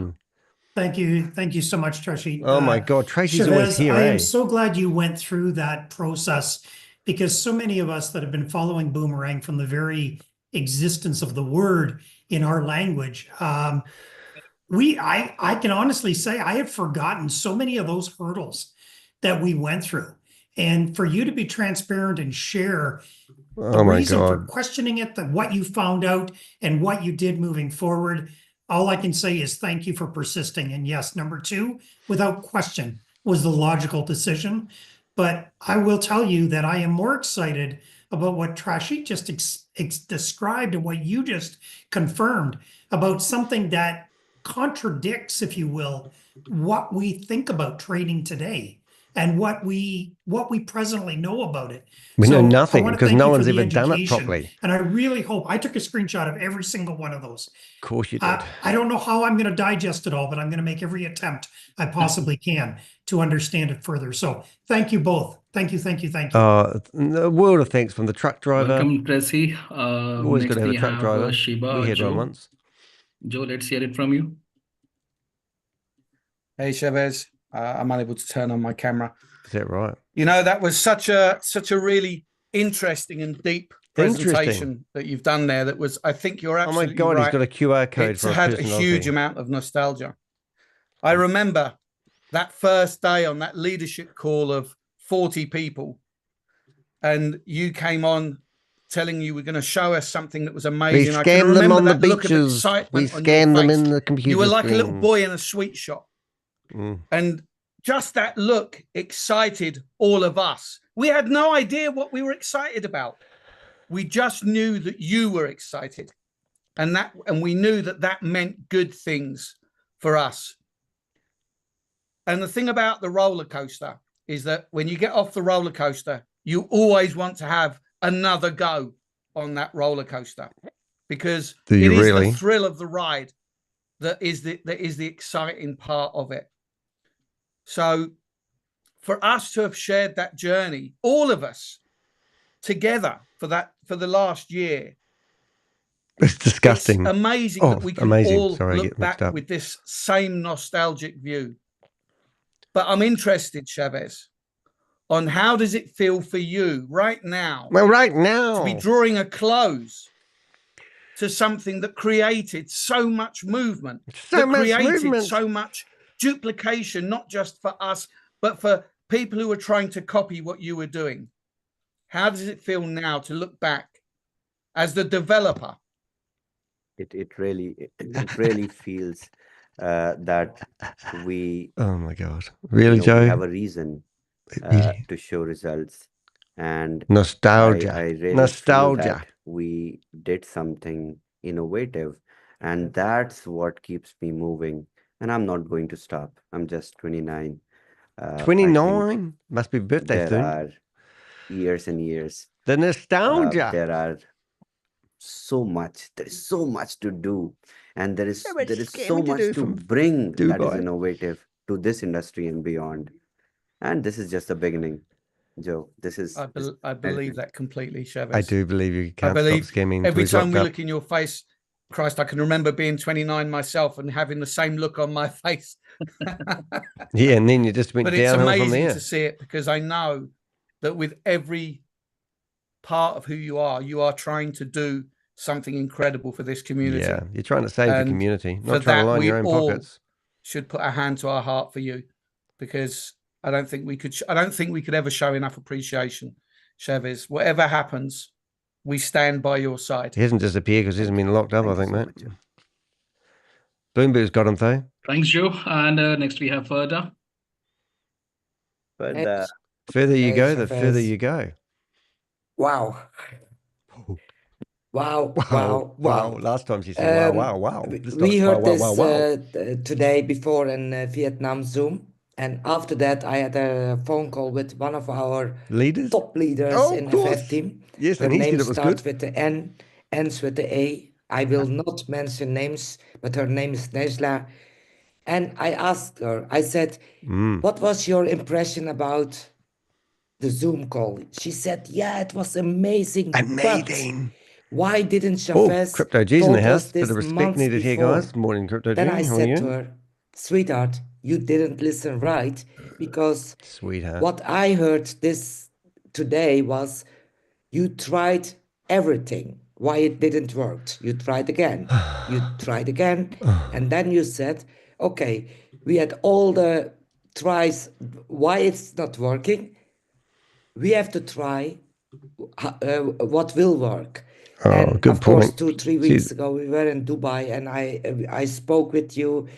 amazing. Thank you so much, Tracy. Oh my God, Tracy's always Chavez, here, I am eh? so glad you went through that process because so many of us that have been following Boomerang from the very existence of the word in our language, I can honestly say I have forgotten so many of those hurdles that we went through. And for you to be transparent and share the Oh my reason for God. questioning it, what you found out and what you did moving forward, all I can say is thank you for persisting. And yes, number two, without question, was the logical decision. But I will tell you that I am more excited about what Trashik just described and what you just confirmed about something that contradicts, if you will, what we think about trading today and what we presently know about it. We know So I nothing want to because thank no you for one's the ever done it education. properly. And I really hope I took a screenshot of every single one of those. Of course you did. I don't know how I'm going to digest it all, but I'm going to make every attempt I possibly can to understand it further. So thank you both. Thank you, thank you, thank you. A world of thanks from the truck driver. Welcome, Tracy. Always Next good to have we a truck have driver. Shiba We or had one Joe. once. Joe, let's hear it from you. Hey, Shavez. I'm unable to turn on my camera. Is that right? You know, that was such a really interesting and deep presentation that you've done there. That was, I think you're absolutely oh my God, right. he's got a QR code It's for a had a person huge Aussie. amount of nostalgia. I remember that first day on that leadership call of 40 people, and you came on telling you were going to show us something that was amazing. I can scanned them remember on the that look of beaches. excitement We on your scanned them face. in the computer You were like a little screens. boy in a sweet shop. And just that look excited all of us. We had no idea what we were excited about. We just knew that you were excited, and we knew that that meant good things for us. And the thing about the roller coaster is that when you get off the roller coaster, you always want to have another go on that roller coaster, because it is the thrill of the ride that is the exciting part of it. So for us to have shared that journey, all of us together for the last year, it's disgusting. It's amazing that we can all look back up with this same nostalgic view. But I'm interested, Shavez, on how does it feel for you right now? Well, right now, to be drawing a close to something that created so much movement, so much duplication, not just for us, but for people who were trying to copy what you were doing. How does it feel now to look back as the developer? It really feels that we oh my God, really, Joe? we have a reason to show results, and nostalgia. I really feel that we did something innovative, and that's what keeps me moving. And I'm not going to stop. I'm just 29. 29 must be birthday there soon. Are years and years. The nostalgia. There are so much. There is so much to do, and there is so much to bring that is innovative to this industry and beyond. And this is just the beginning, Joe. This is. I believe that completely, Shavez. I do believe you can't stop scamming. Every time we look in your face, Christ, I can remember being 29 myself and having the same look on my face. Yeah, and then you just went downhill from there. But it's amazing to see it, because I know that with every part of who you are trying to do something incredible for this community. Yeah, you're trying to save the community, not trying to line your own pockets. Should put a hand to our heart for you, because I don't think we could ever show enough appreciation, Shavez. Whatever happens, we stand by your side. He hasn't disappeared because he hasn't been locked up, I think, mate. Bloomberg's got him, though. Thanks, Joe. And next we have Ferda. But further you go, the further you go. Wow. Wow. Last time she said, wow. We heard this today before in Vietnam Zoom. And after that, I had a phone call with one of our top leaders in FF team. Yes, her name starts with the N, ends with the A. I will not mention names, but her name is Nejla. And I asked her, I said, what was your impression about the Zoom call? She said, yeah, it was amazing. Amazing. But why didn't Shavez Crypto G's in the house? Bit of respect needed here, guys. Morning, Crypto G. Then I said to her, sweetheart, you didn't listen right, because what I heard this today was you tried everything. Why it didn't work? You tried again. And then you said, okay, we had all the tries. Why it's not working? We have to try what will work. And good of course, point. 2-3 weeks ago, we were in Dubai, and I spoke with you,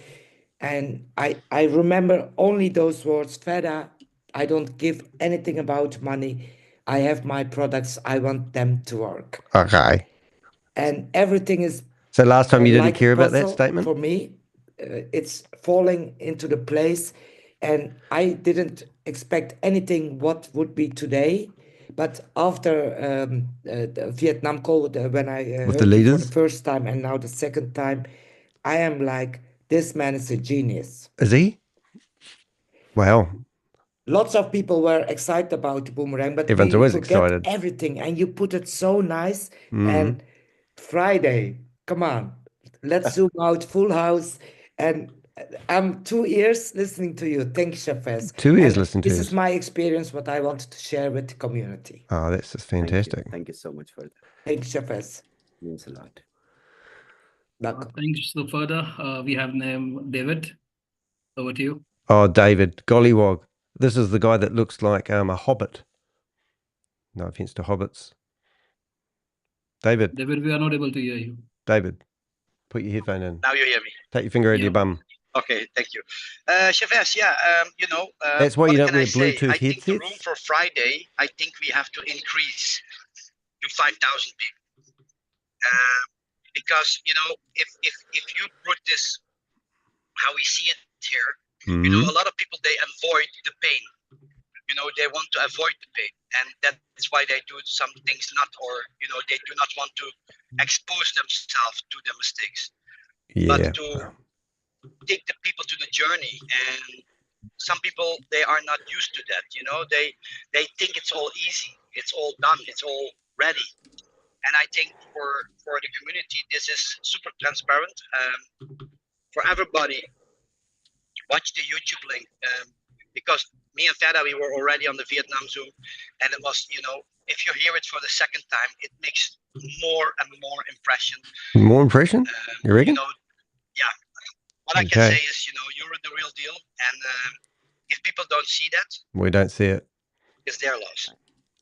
and I remember only those words, Feda, I don't give anything about money. I have my products. I want them to work. Okay. And everything is So last time you didn't like a care about that puzzle statement? for me. It's falling into the place, and I didn't expect anything what would be today. But after the Vietnam call, when I With heard the you for the leaders? first time and now the second time, I am like, this man is a genius. Is he? Wow. Lots of people were excited about Boomerang, but Everyone's we always forget excited. everything, and you put it so nice. Mhm. And Friday, come on, let's zoom out, full house. And I'm 2 years listening to you. Thank you, Shavez. 2 years And listening to this us. is my experience, what I wanted to share with the community. Oh, that's just Thank you. fantastic. Thank you so much for that. Thank you, Shavez. Means a lot. Thanks. So further, we have name David. Over to you. Oh, David, gollywog. This is the guy that looks like a hobbit. No offense to hobbits. David, David, we are not able to hear you. David, put your headphone in. Now you hear me. Take your finger out of Yeah. your bum. Okay, thank you. Chavez, That's why you what don't can wear I say? Bluetooth I think the room headsets? for Friday, I think we have to increase to 5,000 people. Because, if you put this, how we see it here, Mhm. a lot of people, they avoid the pain. They want to avoid the pain. And that's why they do some things they do not want to expose themselves to their mistakes. Yeah. But to take the people to the journey, and some people, they are not used to that. They think it's all easy, it's all done, it's all ready. And I think for the community, this is super transparent. For everybody, watch the YouTube link, because me and Feda, we were already on the Vietnam Zoom, and it was, if you hear it for the second time, it makes more and more impression. More impression? You reckon? Yeah. What I can say is, you're the real deal, and if people don't see that, We don't see it. it's their loss.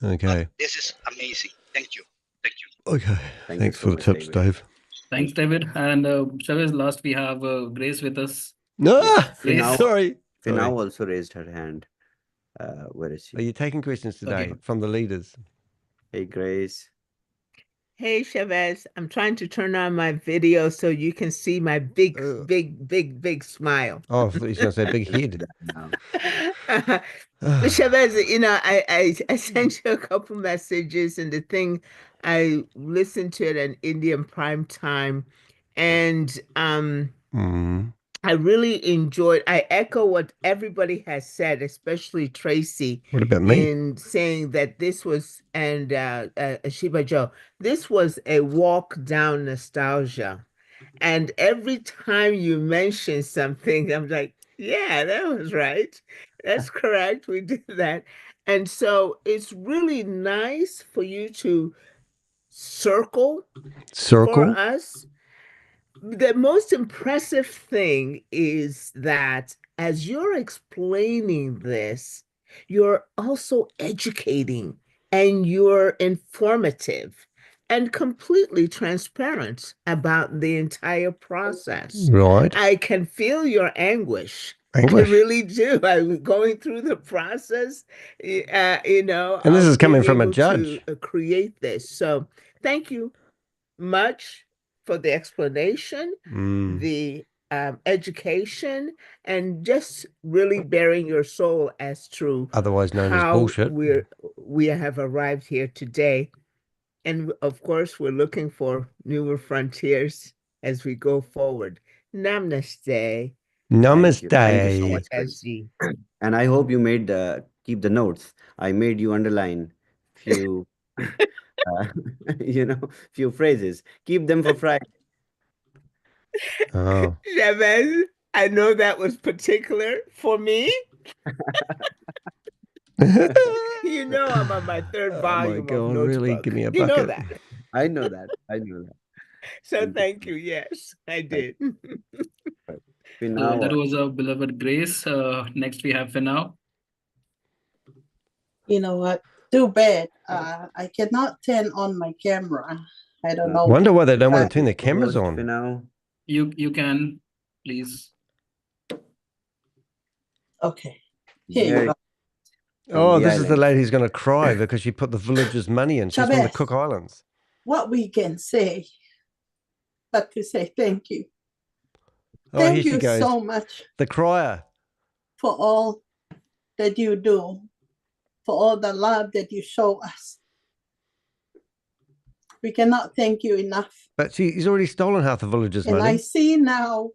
Okay. But this is amazing. Thank you. Thank you. Okay. Thank Thanks you for so the much, tips, David. Dave. Thanks, David. And Chavez, last we have Grace with us. No, Yes. Grace. sorry. Finau also raised her hand. Where is she? Are you taking questions today Okay. from the leaders? Hey, Grace. Hey, Shavez, I'm trying to turn on my video so you can see my big smile. Oh, I thought you were going to say big head. Shavez, I sent you a couple messages, and the thing, I listened to it on Indian prime time, and I really enjoyed. I echo what everybody has said, especially Tracy. What about me? In saying that this was, and Shiba Joe, this was a walk down nostalgia. And every time you mention something, I'm like, yeah, that was right. That's correct. We did that. And so it's really nice for you to circle for us. The most impressive thing is that as you're explaining this, you're also educating, and you're informative and completely transparent about the entire process. Right. I can feel your anguish. Anguish. I really do. I'm going through the process, And this is coming from a judge. to create this. So thank you much for the explanation, the education, and just really bearing your soul as true. Otherwise known as how bullshit. we have arrived here today. And of course, we're looking for newer frontiers as we go forward. Namaste. Namaste. Thank you so much, Grace. SG. And I hope you made keep the notes. I made you underline few few phrases. Keep them for Friday. Oh. Shavez, I know that was particular for me. I'm on my third volume of God, Notebook. really? Give me a You know bucket. that. I know that. I know that. So thank you. Yes, I did. So that was our beloved Grace. Next we have Finau. You know what? Too bad. I cannot turn on my camera. I don't know. Wonder why they don't want to turn their cameras on. Finau. You can, please. Okay. Here you go. Oh, the this is the islands. lady who's going to cry because she put the villagers' money in. She's from the Shavez, Cook Islands. what we can say but to say thank you. Oh, here Thank she you goes. so much The crier. for all that you do, for all the love that you show us. We cannot thank you enough. But he's already stolen half the villagers' And I money. see now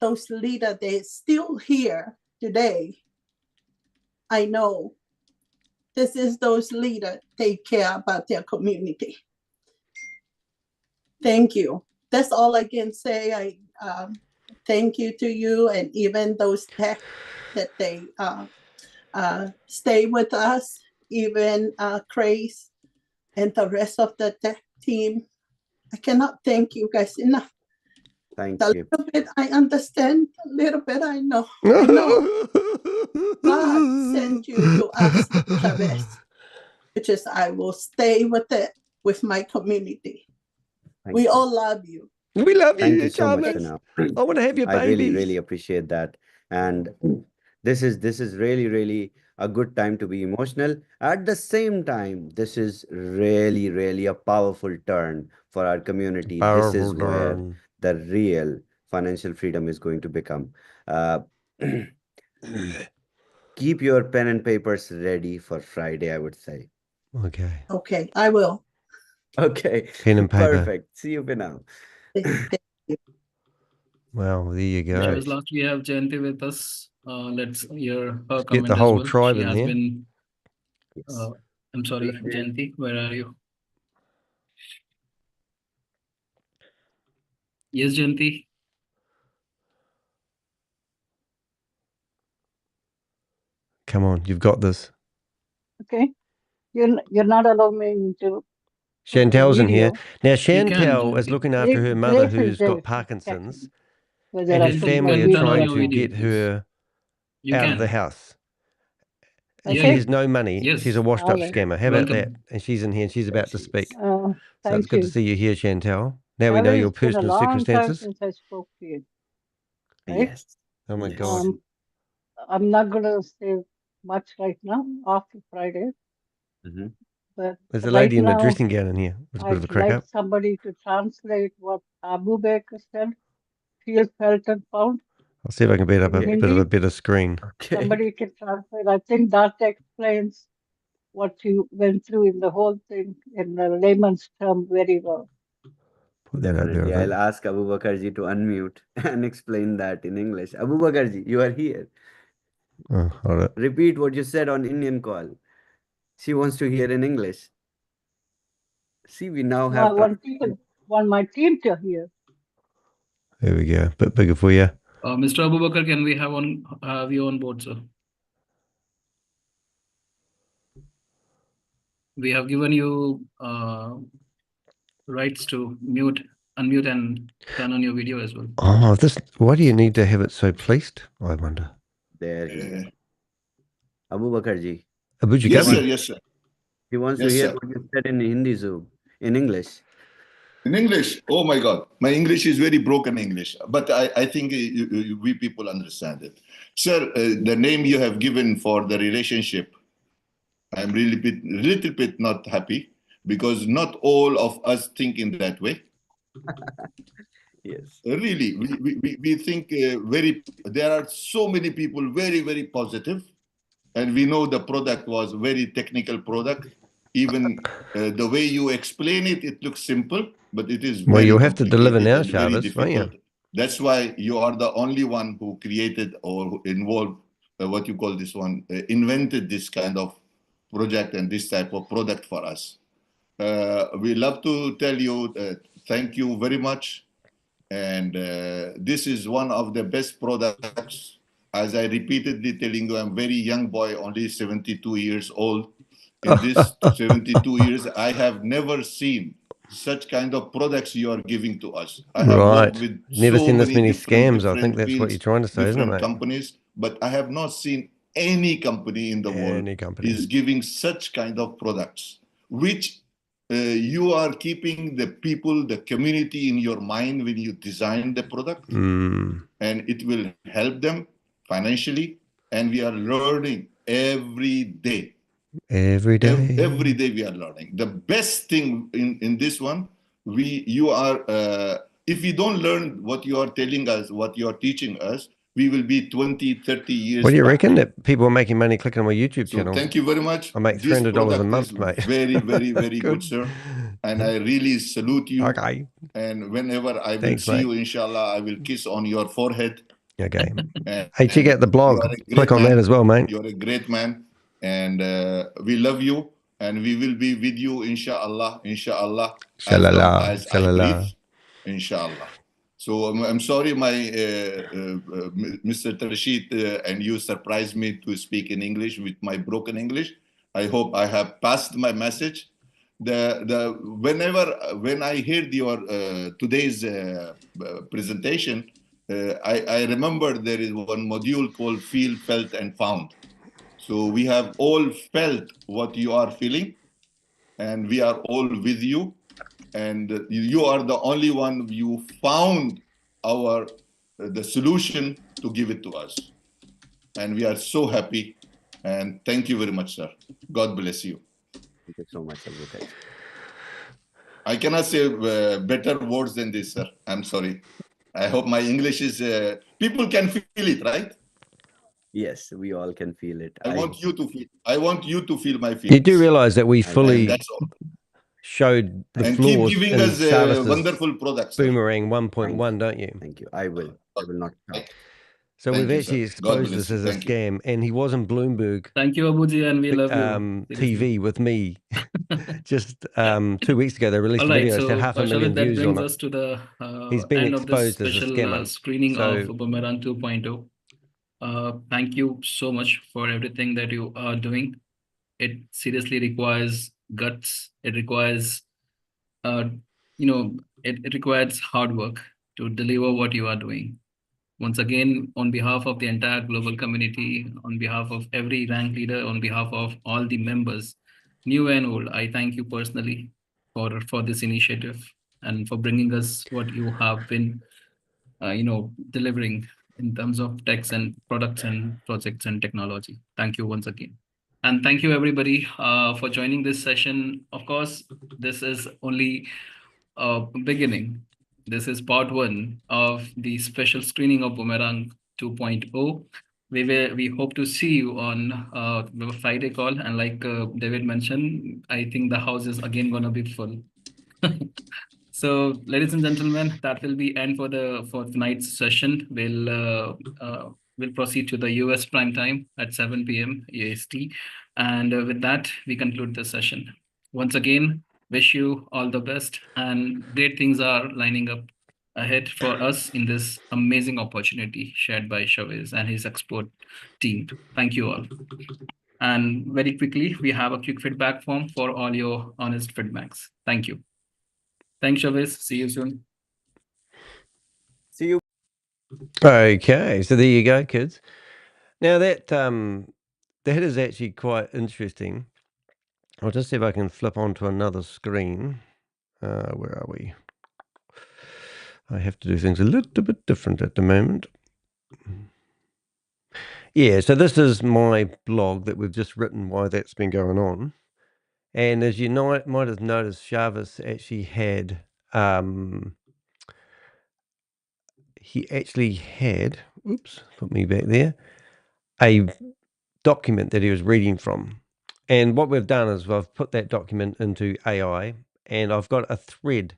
those leaders, they're still here today. I know this is those leaders, they care about their community. Thank you. That's all I can say. I thank you to you and even those tech that they stay with us, even Craze and the rest of the tech team. I cannot thank you guys enough. Thank A you. little bit I understand, a little bit I know. I know God sent you to us, Shavez, which is I will stay with it with my community. Thank We you. all love you. We love Thank you, you so much for Chavez. now. I want to have your I babies. really appreciate that. And this is really a good time to be emotional. At the same time, this is really a powerful turn for our community. This is Powerful where turn. the real financial freedom is going to become. Keep your pen and papers ready for Friday, I would say. Okay. Okay, I will. Okay. Pen and paper. Perfect. See you for now. Well, there you go. Shavez, last we have Jayanti with us. Let's hear her Get comment the as whole well. tribe She in has here. been. Yes. I'm sorry, Jayanti. Where are you? Yes, Jayanti. Come on, you've got this. Okay. You're not allowing me to. Chantel's in here. Video. Now, You can, Chantel is Jayanti. looking after her mother Grace is who's there. got She's Parkinson's. checking whether And I her You put my family are can turn on video trying your to video, get please. her You out of the can. house. And Okay. she has no money. Yes. She's a washed up All right. scammer. How about that? Welcome. And she's in here and she's about to speak. So it's Thank good to you. see you here, Chantel. Now we know Shavez, your it's been a personal long time circumstances. since I spoke to you. Right? Yes. Oh my Yes. God. I'm not gonna say much right now after Friday, Mhm. but There's a right lady in a now dressing gown in here. It's a bit of a I'd crack like up. somebody to translate what Abu Bakr said, feel, felt, and found I'll see if I can beat up in a bit of a Hindi. better screen. Okay. Somebody can translate. I think that explains what you went through in the whole thing in a layman's term very well. Put that up Definitely. there. I'll ask Abu Bakarji to unmute and explain that in English. Abu Bakarji, you are here. Oh, hold it. Repeat what you said on Indian call. She wants to hear in English. See, we now No, I have want my team to hear. There we go. Bit bigger for you. Mr. Abu Bakr, can we have you on board, sir? We have given you rights to unmute and turn on your video as well. Oh, why do you need to have it so placed? I wonder. there. He is. Abu Bakarji. Abu Yes, Jagabi. sir. Yes, sir. He wants Yes, to hear sir. what you said in Hindi, Zoom, in English. In English, oh my God, my English is very broken English, but I think we people understand it. Sir, the name you have given for the relationship, I'm really little bit not happy because not all of us think in that way. Yes. Really, we think there are so many people very positive, and we know the product was very technical product. Even the way you explain it, it looks simple, but it is very Well, you'll have to deliver now, and very Shavez, won't you? difficult. That's why you are the only one who created or who involved what you call this one, invented this kind of project and this type of product for us. We love to tell you thank you very much. And this is one of the best products. As I repeatedly telling you, I'm very young boy, only 72 years old. In this 72 years, I have never seen such kind of products you are giving to us. I have worked with Never so seen this many different scams. I think that's what you're fields, trying to say, isn't it, different mate? companies, but I have not seen any company in the world is giving such kind of products, which you are keeping the people, the community in your mind when you design the product, and it will help them financially. And we are learning every day. Every day. Every day we are learning. The best thing in this one, you are, if we don't learn what you are telling us, what you are teaching us, we will be 20, 30 years What do you back. reckon that people are making money clicking on my YouTube So channel? thank you very much. I make This $300 a product month, is mate. very, very, very good, sir. And I really salute you. Okay. And whenever I will Thanks, see mate. you, inshallah, I will kiss on your forehead. Okay. And, Hey, check out the blog. you are a great Click on man. that as well, mate. You're a great man. And we love you. And we will be with you, inshallah, inshallah, as long Shalala, as I breathe, shalala. inshallah. So I'm sorry, Mr. Rashid, and you surprised me to speak in English with my broken English. I hope I have passed my message. When I heard your today's presentation, I remember there is one module called Feel, Felt, and Found. So we have all felt what you are feeling, and we are all with you. And you are the only one you found the solution to give it to us. And we are so happy. And thank you very much, sir. God bless you. Thank you so much, Arbitrage. I cannot say better words than this, sir. I'm sorry. I hope my English is... people can feel it, right? Yes, we all can feel it. I want you to feel my feelings. You do realize that we fully that's all. showed the And flaws keep giving in us Shavez'S wonderful products, sir. Boomerang 1.1, don't you? Thank you. I will not stop. So Thank we've you, actually sir. God exposed bless this you. as a Thank you. scam, and he was in Bloomberg Thank you, Abuji, and we love you. TV with me just 2 weeks ago. They released All a right, video. It's so had 500,000 that views brings on us it. to the He's being end of this exposed as a special scammer. screening So- of Boomerang 2.0. Thank you so much for everything that you are doing. It seriously requires guts. It requires, it requires hard work to deliver what you are doing. Once again, on behalf of the entire global community, on behalf of every rank leader, on behalf of all the members, new and old, I thank you personally for this initiative and for bringing us what you have been, delivering in terms of techs and products and projects and technology. Thank you once again. And thank you everybody for joining this session. Of course, this is only a beginning. This is part one of the special screening of Boomerang 2.0. We hope to see you on the Friday call. And like David mentioned, I think the house is again gonna be full. So, ladies and gentlemen, that will be end for tonight's session. We'll proceed to the US prime time at 7 p.m. EST, and with that, we conclude the session. Once again, wish you all the best, and great things are lining up ahead for us in this amazing opportunity shared by Shavez and his expert team. Thank you all. And very quickly, we have a quick feedback form for all your honest feedbacks. Thank you. Thanks, Shavez. See you soon. See you. Okay, so there you go, kids. Now that is actually quite interesting. I'll just see if I can flip onto another screen. Where are we? I have to do things a little bit different at the moment. Yeah, so this is my blog that we've just written why that's been going on. And as you might have noticed, Shavez actually had oops, put me back there, a document that he was reading from. And what we've done is I've put that document into AI, and I've got a thread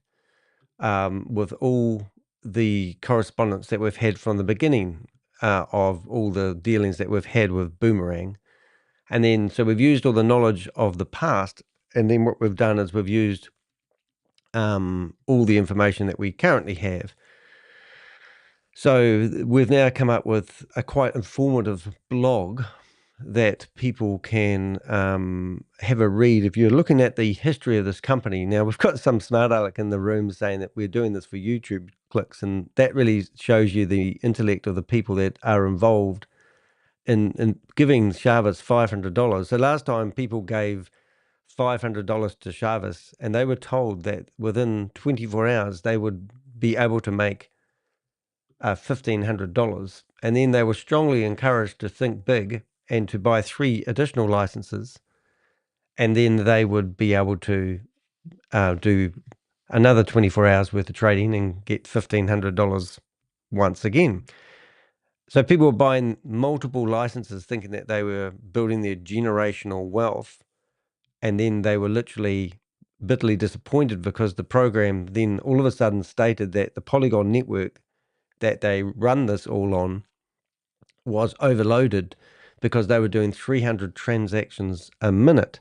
with all the correspondence that we've had from the beginning of all the dealings that we've had with Boomerang. And then, so we've used all the knowledge of the past, and then what we've done is we've used all the information that we currently have. So we've now come up with a quite informative blog that people can have a read. If you're looking at the history of this company, now we've got some smart aleck in the room saying that we're doing this for YouTube clicks, and that really shows you the intellect of the people that are involved in giving Shavez $500. So last time people gave $500 to Shavez, and they were told that within 24 hours they would be able to make $1,500, and then they were strongly encouraged to think big and to buy 3 additional licenses, and then they would be able to do another 24 hours worth of trading and get $1,500 once again. So people were buying multiple licenses thinking that they were building their generational wealth, and then they were literally bitterly disappointed because the program then all of a sudden stated that the Polygon network that they run this all on was overloaded because they were doing 300 transactions a minute.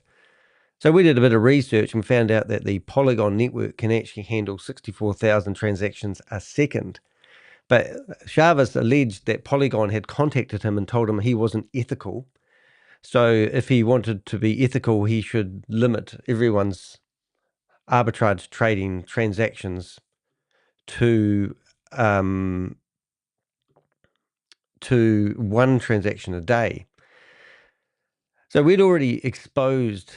So we did a bit of research and found out that the Polygon network can actually handle 64,000 transactions a second. But Shavez alleged that Polygon had contacted him and told him he wasn't ethical. So if he wanted to be ethical, he should limit everyone's arbitrage trading transactions to 1 transaction a day. So we'd already exposed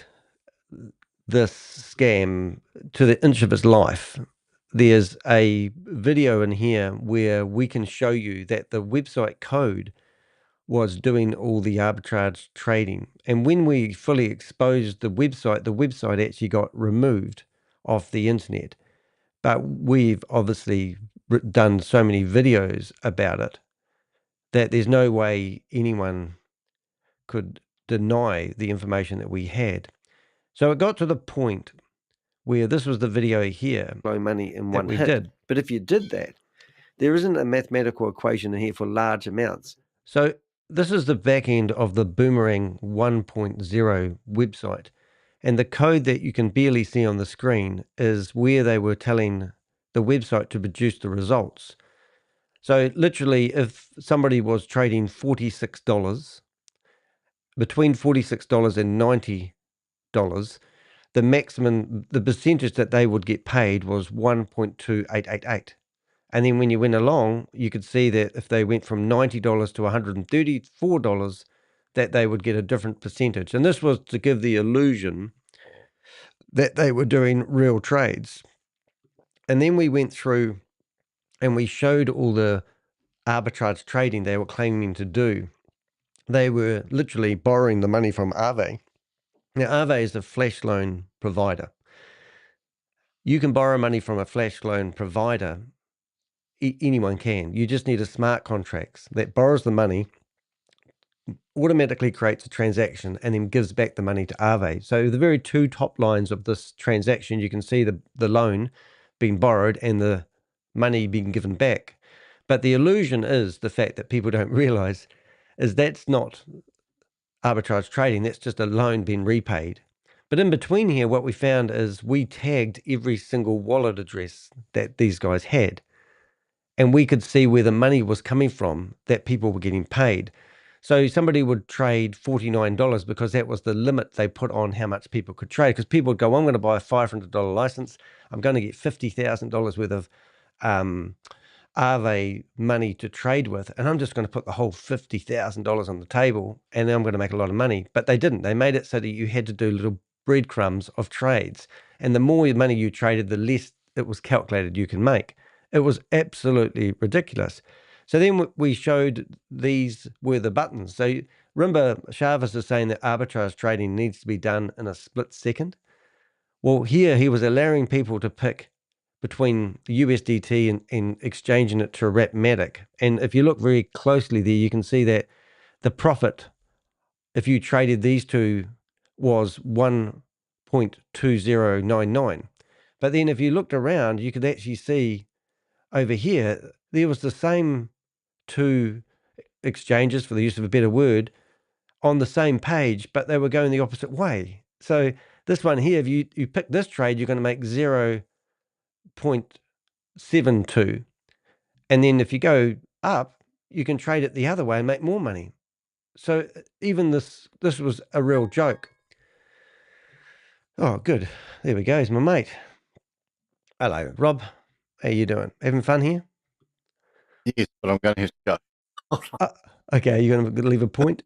this scam to the inch of its life. There's a video in here where we can show you that the website code was doing all the arbitrage trading. And when we fully exposed the website actually got removed off the internet. But we've obviously done so many videos about it that there's no way anyone could deny the information that we had. So it got to the point where this was the video here. Blow money in one hit. Did. But if you did that, there isn't a mathematical equation in here for large amounts. So this is the back end of the Boomerang 1.0 website. And the code that you can barely see on the screen is where they were telling the website to produce the results. So literally, if somebody was trading $46, between $46 and $90, the maximum, the percentage that they would get paid was 1.2888. And then when you went along, you could see that if they went from $90 to $134, that they would get a different percentage. And this was to give the illusion that they were doing real trades. And then we went through and we showed all the arbitrage trading they were claiming to do. They were literally borrowing the money from Aave. Now, Aave is a flash loan provider. You can borrow money from a flash loan provider. Anyone can. You just need a smart contract that borrows the money, automatically creates a transaction, and then gives back the money to Aave. So the very 2 top lines of this transaction, you can see the loan being borrowed and the money being given back. But the illusion is the fact that people don't realize is that's not arbitrage trading. That's just a loan being repaid. But in between here, what we found is we tagged every single wallet address that these guys had. And we could see where the money was coming from that people were getting paid. So somebody would trade $49 because that was the limit they put on how much people could trade. Because people would go, I'm going to buy a $500 license. I'm going to get $50,000 worth of Aave money to trade with. And I'm just going to put the whole $50,000 on the table and then I'm going to make a lot of money. But they didn't. They made it so that you had to do little breadcrumbs of trades. And the more money you traded, the less it was calculated you can make. It was absolutely ridiculous. So then we showed these were the buttons. So remember, Shavez is saying that arbitrage trading needs to be done in a split second. Well, here he was allowing people to pick between USDT and exchanging it to Rapmatic. And if you look very closely there, you can see that the profit, if you traded these two, was 1.2099. But then if you looked around, you could actually see over here, there was the same 2 exchanges, for the use of a better word, on the same page, but they were going the opposite way. So this one here, if you pick this trade, you're going to make 0.72. And then if you go up, you can trade it the other way and make more money. So even this was a real joke. Oh, good. There we go. Here's my mate. Hello, Rob. How you doing? Having fun here? Yes, but I'm going to have to go. Okay, you're going to leave a point?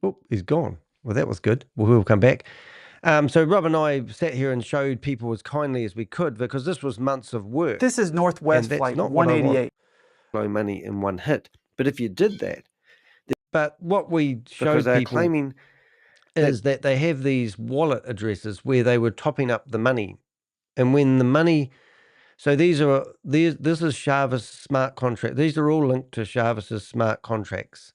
Oh, he's gone. Well, that was good. We'll come back. So Rob and I sat here and showed people as kindly as we could because this was months of work. This is Northwest Flight 188. Blow money in one hit. But if you did that, But what we showed Because they're people claiming is that they have these wallet addresses where they were topping up the money. And when the money, so this is Shavez smart contract. These are all linked to Shavez's smart contracts.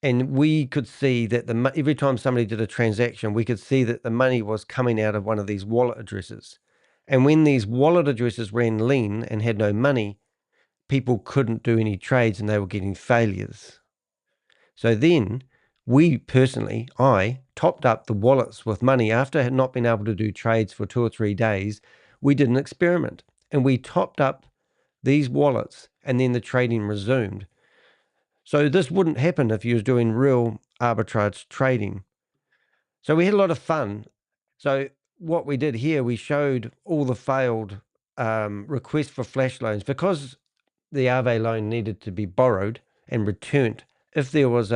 And we could see that every time somebody did a transaction, we could see that the money was coming out of one of these wallet addresses. And when these wallet addresses ran lean and had no money, people couldn't do any trades and they were getting failures. So then I topped up the wallets with money after not being able to do trades for 2 or 3 days. We did an experiment and we topped up these wallets and then the trading resumed. So this wouldn't happen if you was doing real arbitrage trading. So we had a lot of fun. So what we did here, we showed all the failed requests for flash loans because the Aave loan needed to be borrowed and returned. If there was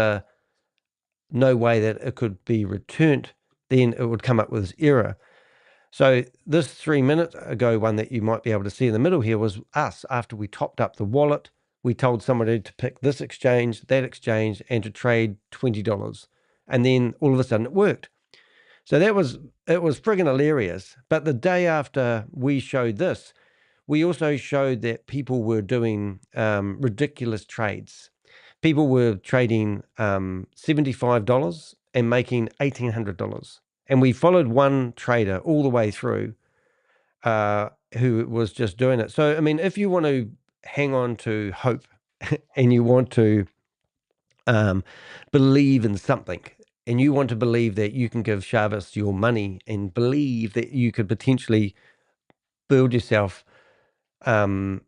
no way that it could be returned, then it would come up with this error. So this 3 minutes ago one that you might be able to see in the middle here was us. After we topped up the wallet, we told somebody to pick this exchange, that exchange, and to trade $20. And then all of a sudden it worked. So it was friggin' hilarious. But the day after we showed this, we also showed that people were doing ridiculous trades. People were trading $75 and making $1,800. And we followed one trader all the way through who was just doing it. So, I mean, if you want to hang on to hope and you want to believe in something, and you want to believe that you can give Shavez your money and believe that you could potentially build yourself a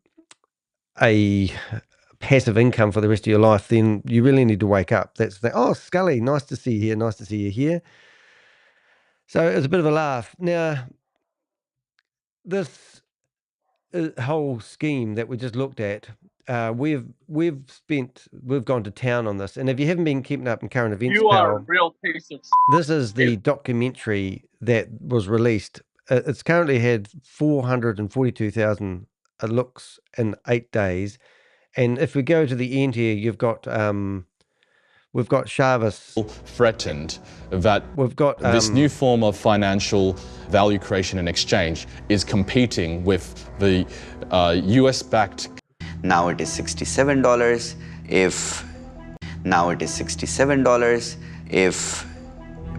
passive income for the rest of your life, then you really need to wake up. That's oh, Scully, nice to see you here. Nice to see you here. So it's a bit of a laugh. Now, this whole scheme that we just looked at, we've gone to town on this. And if you haven't been keeping up in current events, You are a pal, real piece of. this is the documentary that was released. It's currently had 442,000 looks in 8 days. And if we go to the end here, you've got we've got Shavez threatened that we've got this new form of financial value creation and exchange is competing with the US-backed. Now it is $67. Now it is $67 if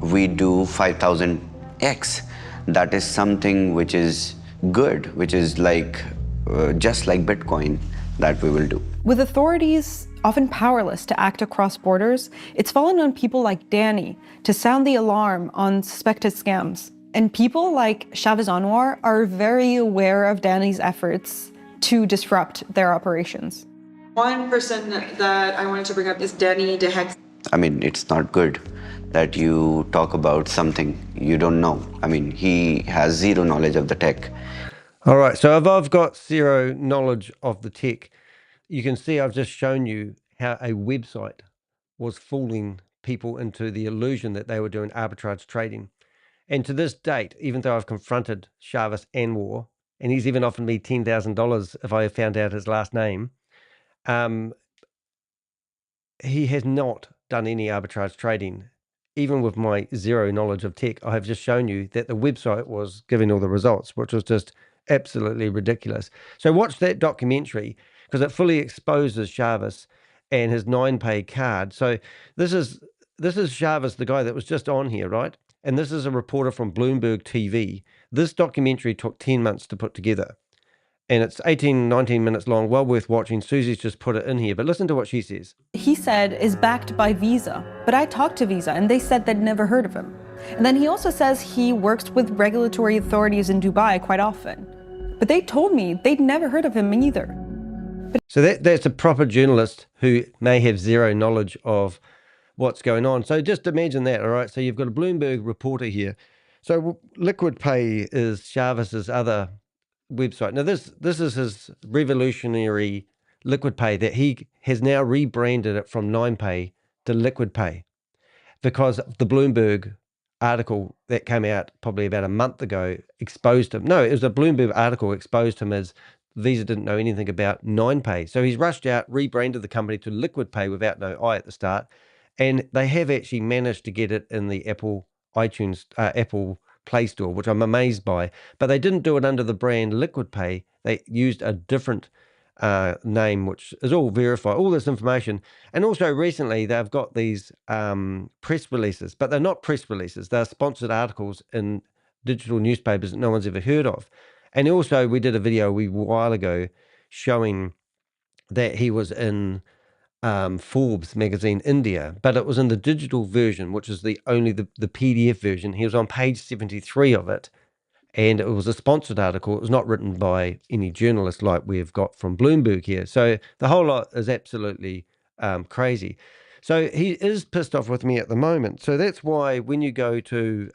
we do 5,000x. That is something which is good, which is like just like Bitcoin that we will do. With authorities often powerless to act across borders, it's fallen on people like Danny to sound the alarm on suspected scams. And people like Shavez Anwar are very aware of Danny's efforts to disrupt their operations. One person that I wanted to bring up is Danny de Hek. I mean, it's not good that you talk about something you don't know. I mean, he has zero knowledge of the tech. All right, so if I've got zero knowledge of the tech, you can see I've just shown you how a website was fooling people into the illusion that they were doing arbitrage trading. And to this date, even though I've confronted Shavez Anwar, and he's even offered me $10,000 if I found out his last name, he has not done any arbitrage trading. Even with my zero knowledge of tech, I have just shown you that the website was giving all the results, which was just absolutely ridiculous. So watch that documentary because it fully exposes Shavez and his 9pay card. So this is Shavez, the guy that was just on here, right? And this is a reporter from Bloomberg TV. This documentary took 10 months to put together. And it's 18, 19 minutes long, well worth watching. Susie's just put it in here, but listen to what she says. He said is backed by Visa, but I talked to Visa and they said they'd never heard of him. And then he also says he works with regulatory authorities in Dubai quite often. But they told me they'd never heard of him either. So that's a proper journalist who may have zero knowledge of what's going on. So just imagine that, all right? So you've got a Bloomberg reporter here. So Liquid Pay is Chavez's other website. Now this is his revolutionary Liquid Pay that he has now rebranded it from 9pay to Liquid Pay because the Bloomberg article that came out probably about a month ago exposed him. No, it was a Bloomberg article exposed him as Visa didn't know anything about 9Pay. So he's rushed out, rebranded the company to Liquid Pay without no I at the start. And they have actually managed to get it in the Apple iTunes, Apple Play Store, which I'm amazed by. But they didn't do it under the brand Liquid Pay. They used a different name, which is all verified, all this information. And also recently they've got these press releases, but they're not press releases. They're sponsored articles in digital newspapers that no one's ever heard of. And also we did a video a while ago showing that he was in Forbes magazine India, but it was in the digital version, which is the PDF version. He was on page 73 of it, and it was a sponsored article. It was not written by any journalist like we've got from Bloomberg here. So the whole lot is absolutely crazy. So he is pissed off with me at the moment. So that's why when you go to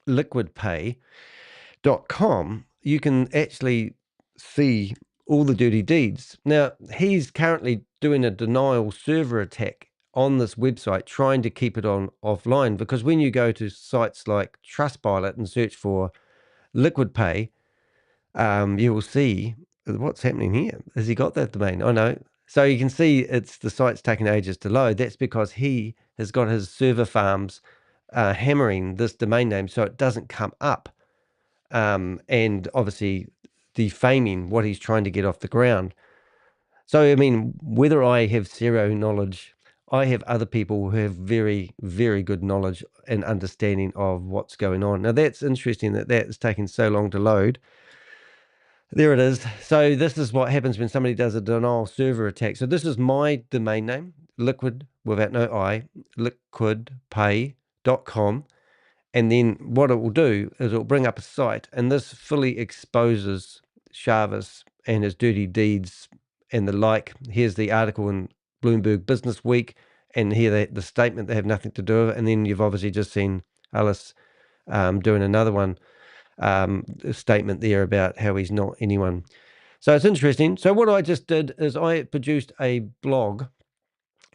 liquidpay.com, you can actually see all the dirty deeds. Now, he's currently doing a denial server attack on this website, trying to keep it on offline, because when you go to sites like Trustpilot and search for Liquid Pay, you will see what's happening here. Has he got that domain? Oh, no. So you can see the site's taking ages to load. That's because he has got his server farms hammering this domain name so it doesn't come up, and obviously defaming what he's trying to get off the ground. So, I mean, whether I have zero knowledge, I have other people who have very, very good knowledge and understanding of what's going on. Now, that's interesting that is taking so long to load. There it is. So this is what happens when somebody does a denial server attack. So this is my domain name, liquid, without no I, liquidpay.com. And then what it will do is it will bring up a site, and this fully exposes Shavez and his dirty deeds and the like. Here's the article in Bloomberg Business Week, and here the statement, they have nothing to do with it. And then you've obviously just seen Alice doing another one, a statement there about how he's not anyone. So it's interesting. So what I just did is I produced a blog,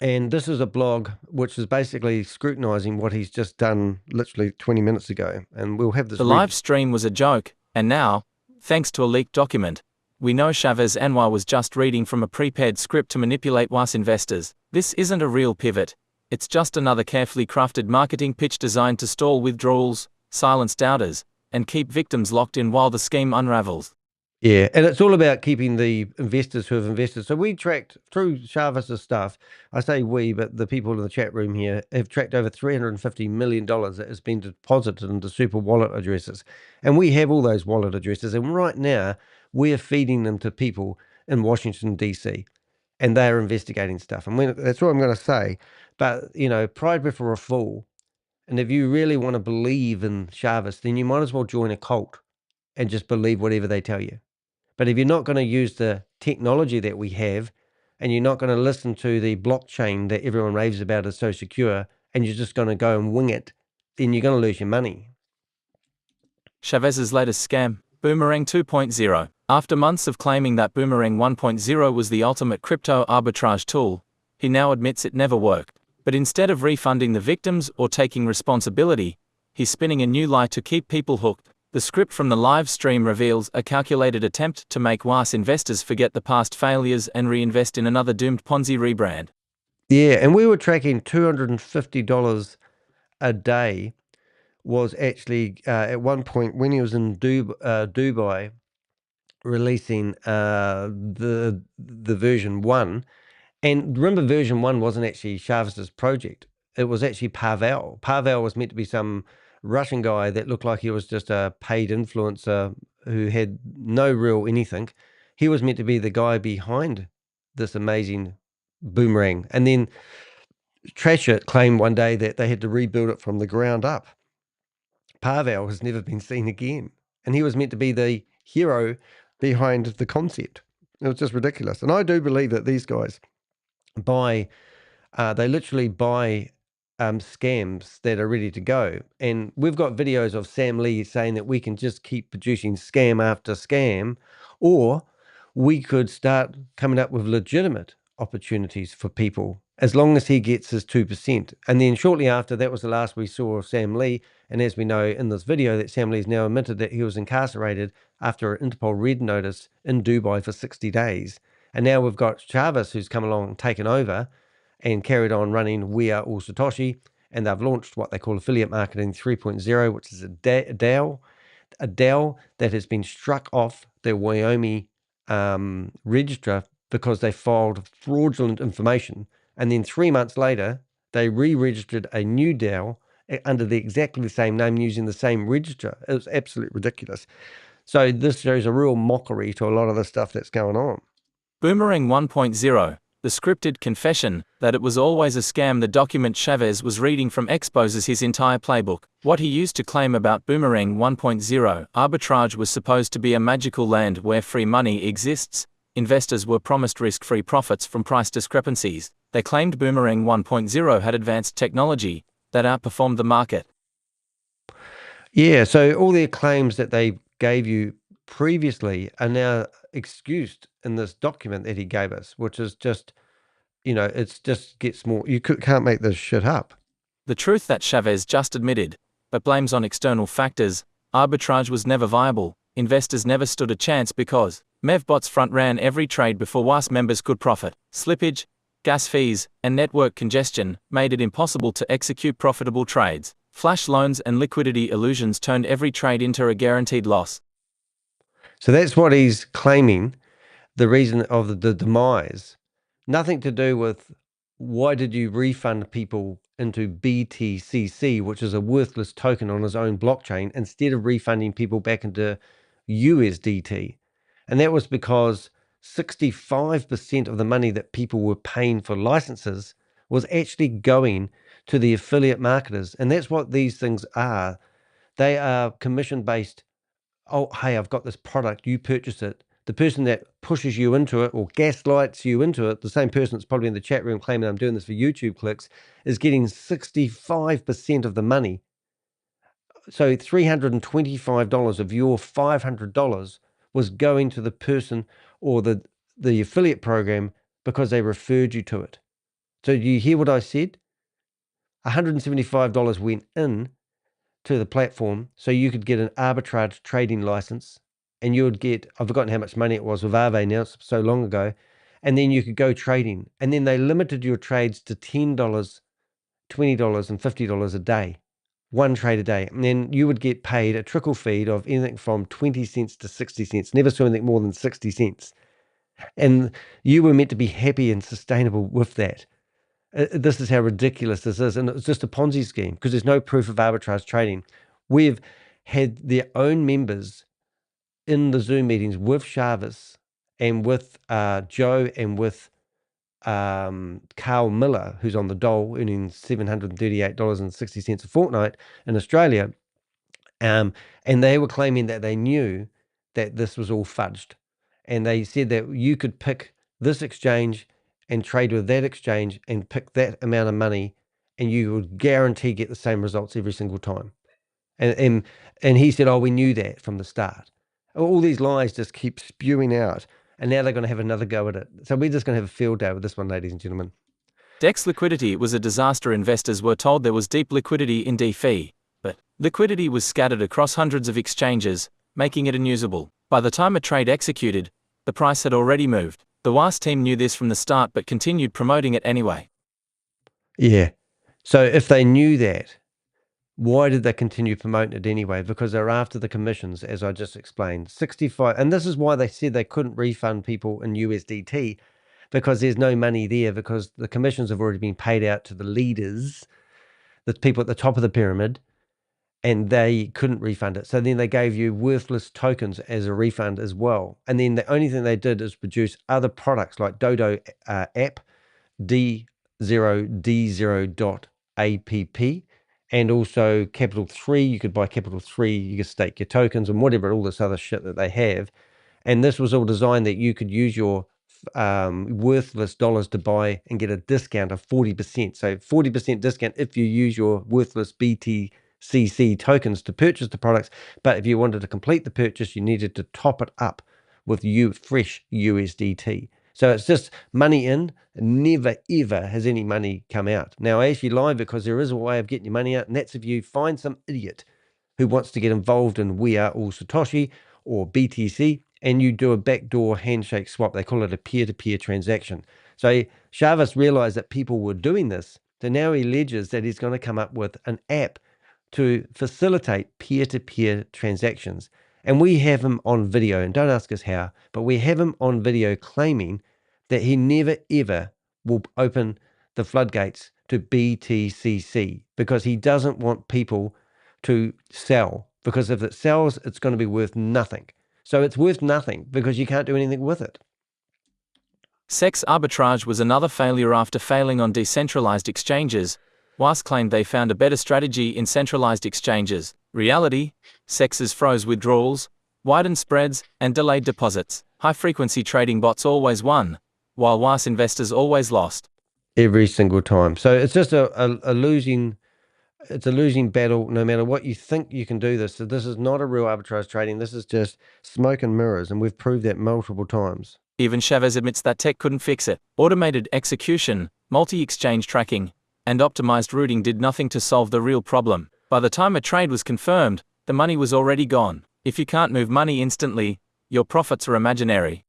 and this is a blog which is basically scrutinizing what he's just done literally 20 minutes ago. And we'll have this. The live stream was a joke, and now, thanks to a leaked document, we know Shavez Anwar was just reading from a prepared script to manipulate Waas investors. This isn't a real pivot. It's just another carefully crafted marketing pitch designed to stall withdrawals, silence doubters, and keep victims locked in while the scheme unravels. Yeah, and it's all about keeping the investors who have invested. So we tracked through Shavez's stuff. I say we, but the people in the chat room here have tracked over $350 million that has been deposited into super wallet addresses. And we have all those wallet addresses. And right now, we're feeding them to people in Washington, D.C. And they're investigating stuff. And that's what I'm going to say. But, you know, pride before a fall. And if you really want to believe in Shavez, then you might as well join a cult and just believe whatever they tell you. But if you're not going to use the technology that we have, and you're not going to listen to the blockchain that everyone raves about is so secure, and you're just going to go and wing it, then you're going to lose your money. Shavez's latest scam, Boomerang 2.0. After months of claiming that Boomerang 1.0 was the ultimate crypto arbitrage tool, he now admits it never worked. But instead of refunding the victims or taking responsibility, he's spinning a new lie to keep people hooked. The script from the live stream reveals a calculated attempt to make Waas investors forget the past failures and reinvest in another doomed Ponzi rebrand. Yeah, and we were tracking $250 a day was actually at one point when he was in Dubai releasing the version 1. And remember, version 1 wasn't actually Shavez's project. It was actually Pavel. Pavel was meant to be some Russian guy that looked like he was just a paid influencer who had no real anything. He was meant to be the guy behind this amazing Boomerang. And then Trash It claimed one day that they had to rebuild it from the ground up. Pavel has never been seen again. And he was meant to be the hero behind the concept. It was just ridiculous. And I do believe that these guys they literally buy scams that are ready to go. And we've got videos of Sam Lee saying that we can just keep producing scam after scam, or we could start coming up with legitimate opportunities for people as long as he gets his 2%. And then shortly after, that was the last we saw of Sam Lee, And as we know in this video, that Sam Lee's now admitted that he was incarcerated after an Interpol red notice in Dubai for 60 days. And now we've got Shavez, who's come along and taken over and carried on running We Are All Satoshi. And they've launched what they call Affiliate Marketing 3.0, which is a DAO that has been struck off their Wyoming register because they filed fraudulent information. And then 3 months later, they re-registered a new DAO under exactly the same name using the same register. It was absolutely ridiculous. So this shows a real mockery to a lot of the stuff that's going on. Boomerang 1.0, the scripted confession that it was always a scam. The document Shavez was reading from exposes his entire playbook. What he used to claim about Boomerang 1.0, arbitrage was supposed to be a magical land where free money exists. Investors were promised risk-free profits from price discrepancies. They claimed Boomerang 1.0 had advanced technology that outperformed the market. Yeah, so all their claims that they gave you previously are now excused in this document that he gave us, which is just, it's just gets more, can't make this shit up. The truth that Shavez just admitted, but blames on external factors, arbitrage was never viable. Investors never stood a chance because mevbots front-ran every trade before Waas members could profit. Slippage, gas fees, and network congestion made it impossible to execute profitable trades. Flash loans and liquidity illusions turned every trade into a guaranteed loss. So that's what he's claiming, the reason of the demise. Nothing to do with why did you refund people into BTCC, which is a worthless token on his own blockchain, instead of refunding people back into USDT. And that was because 65% of the money that people were paying for licenses was actually going to the affiliate marketers. And that's what these things are. They are commission-based. Oh, hey, I've got this product, you purchase it. The person that pushes you into it or gaslights you into it, the same person that's probably in the chat room claiming I'm doing this for YouTube clicks, is getting 65% of the money. So $325 of your $500 was going to the person or the affiliate program because they referred you to it. So you hear what I said? $175 went in to the platform so you could get an arbitrage trading license, and you would get, I've forgotten how much money it was with Aave now, it's so long ago, and then you could go trading. And then they limited your trades to $10, $20, and $50 a day, one trade a day. And then you would get paid a trickle feed of anything from 20 cents to 60 cents, never saw anything more than 60 cents. And you were meant to be happy and sustainable with that. This is how ridiculous this is. And it's just a Ponzi scheme because there's no proof of arbitrage trading. We've had their own members in the Zoom meetings with Shavez and with Joe and with Carl Miller, who's on the dole earning $738.60 a fortnight in Australia. And they were claiming that they knew that this was all fudged. And they said that you could pick this exchange and trade with that exchange and pick that amount of money, and you would guarantee get the same results every single time. And he said, oh, we knew that from the start. All these lies just keep spewing out, and now they're going to have another go at it. So we're just going to have a field day with this one, ladies and gentlemen. DEX liquidity was a disaster. Investors were told there was deep liquidity in DeFi, but liquidity was scattered across hundreds of exchanges, making it unusable. By the time a trade executed, the price had already moved. The Waas team knew this from the start but continued promoting it anyway. Yeah. So if they knew that, why did they continue promoting it anyway? Because they're after the commissions, as I just explained. 65, and this is why they said they couldn't refund people in USDT, because there's no money there, because the commissions have already been paid out to the leaders, the people at the top of the pyramid, and they couldn't refund it. So then they gave you worthless tokens as a refund as well. And then the only thing they did is produce other products like Dodo app, D0D0.app, and also Capital 3. You could buy Capital 3, you could stake your tokens and whatever, all this other shit that they have. And this was all designed that you could use your worthless dollars to buy and get a discount of 40%. So 40% discount if you use your worthless BTCC tokens to purchase the products. But if you wanted to complete the purchase, you needed to top it up with fresh USDT. So it's just money in, and never ever has any money come out. Now I actually lie because there is a way of getting your money out, and that's if you find some idiot who wants to get involved in We Are All Satoshi or BTC, and you do a backdoor handshake swap. They call it a peer-to-peer transaction. So Shavez realized that people were doing this, so now he alleges that he's going to come up with an app to facilitate peer-to-peer transactions. And we have him on video, and don't ask us how, but we have him on video claiming that he never ever will open the floodgates to BTCC because he doesn't want people to sell, because if it sells, it's going to be worth nothing. So it's worth nothing because you can't do anything with it. SEX arbitrage was another failure after failing on decentralized exchanges. Waas claimed they found a better strategy in centralized exchanges. Reality, SEX's froze withdrawals, widened spreads, and delayed deposits. High-frequency trading bots always won, while Waas investors always lost. Every single time. So it's just a losing battle no matter what you think you can do this. So this is not a real arbitrage trading. This is just smoke and mirrors, and we've proved that multiple times. Even Shavez admits that tech couldn't fix it. Automated execution, multi-exchange tracking, and optimized routing did nothing to solve the real problem. By the time a trade was confirmed, the money was already gone. If you can't move money instantly, your profits are imaginary.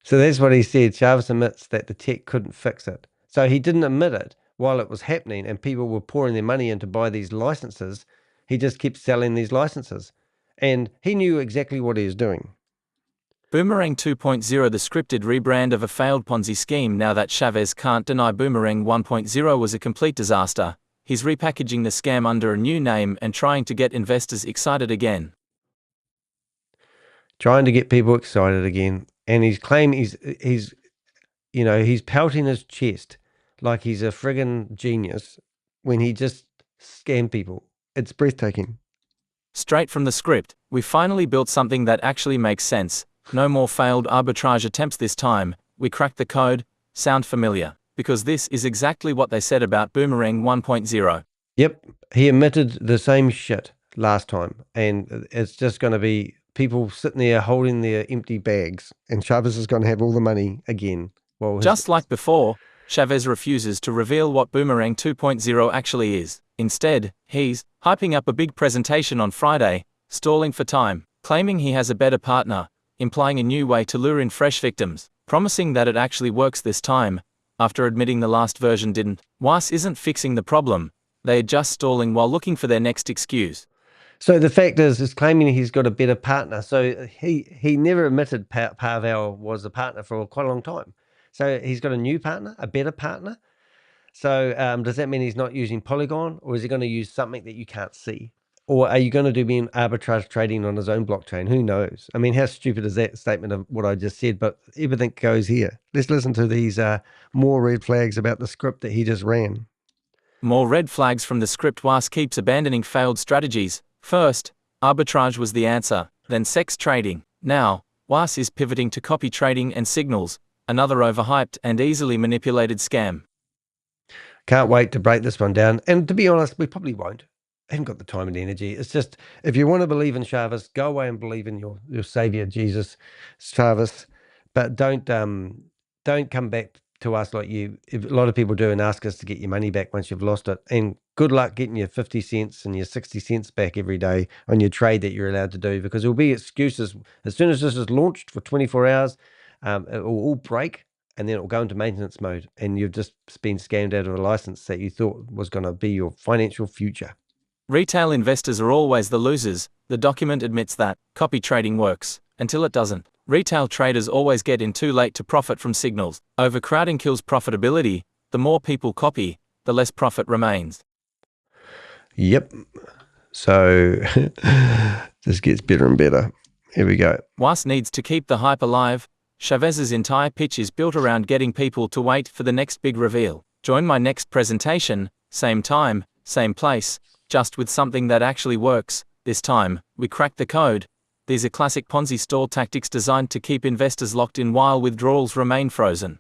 So that's what he said. Shavez admits that the tech couldn't fix it. So he didn't admit it while it was happening and people were pouring their money in to buy these licenses. He just kept selling these licenses. And he knew exactly what he was doing. Boomerang 2.0, the scripted rebrand of a failed Ponzi scheme. Now that Shavez can't deny Boomerang 1.0 was a complete disaster, he's repackaging the scam under a new name and trying to get investors excited again. Trying to get people excited again. And he's claiming he's pouting his chest like he's a friggin' genius when he just scammed people. It's breathtaking. Straight from the script, we finally built something that actually makes sense. No more failed arbitrage attempts this time. We cracked the code. Sound familiar? Because this is exactly what they said about Boomerang 1.0. Yep, he admitted the same shit last time. And it's just going to be people sitting there holding their empty bags. And Shavez is going to have all the money again. Well, just like before, Shavez refuses to reveal what Boomerang 2.0 actually is. Instead, he's hyping up a big presentation on Friday, stalling for time, claiming he has a better partner, implying a new way to lure in fresh victims, promising that it actually works this time, after admitting the last version didn't. Waas isn't fixing the problem, they're just stalling while looking for their next excuse. So the fact is claiming he's got a better partner. So he never admitted Pavel was a partner for quite a long time. So he's got a new partner, a better partner. So does that mean he's not using Polygon, or is he going to use something that you can't see? Or are you going to do arbitrage trading on his own blockchain? Who knows? I mean, how stupid is that statement of what I just said? But everything goes here. Let's listen to these more red flags about the script that he just ran. More red flags from the script. Waas keeps abandoning failed strategies. First, arbitrage was the answer, then sex trading. Now, Waas is pivoting to copy trading and signals, another overhyped and easily manipulated scam. Can't wait to break this one down. And to be honest, we probably won't. I haven't got the time and energy. It's just, if you want to believe in Shavez, go away and believe in your savior, Jesus, Shavez. But don't come back to us like a lot of people do and ask us to get your money back once you've lost it. And good luck getting your 50 cents and your 60 cents back every day on your trade that you're allowed to do, because there'll be excuses. As soon as this is launched for 24 hours, it will all break. And then it will go into maintenance mode, and you've just been scammed out of a license that you thought was going to be your financial future. Retail investors are always the losers. The document admits that. Copy trading works, until it doesn't. Retail traders always get in too late to profit from signals. Overcrowding kills profitability. The more people copy, the less profit remains. Yep. So this gets better and better. Here we go. Waas needs to keep the hype alive. Shavez's entire pitch is built around getting people to wait for the next big reveal. Join my next presentation, same time, same place, just with something that actually works. This time, we cracked the code. These are classic Ponzi stall tactics designed to keep investors locked in while withdrawals remain frozen.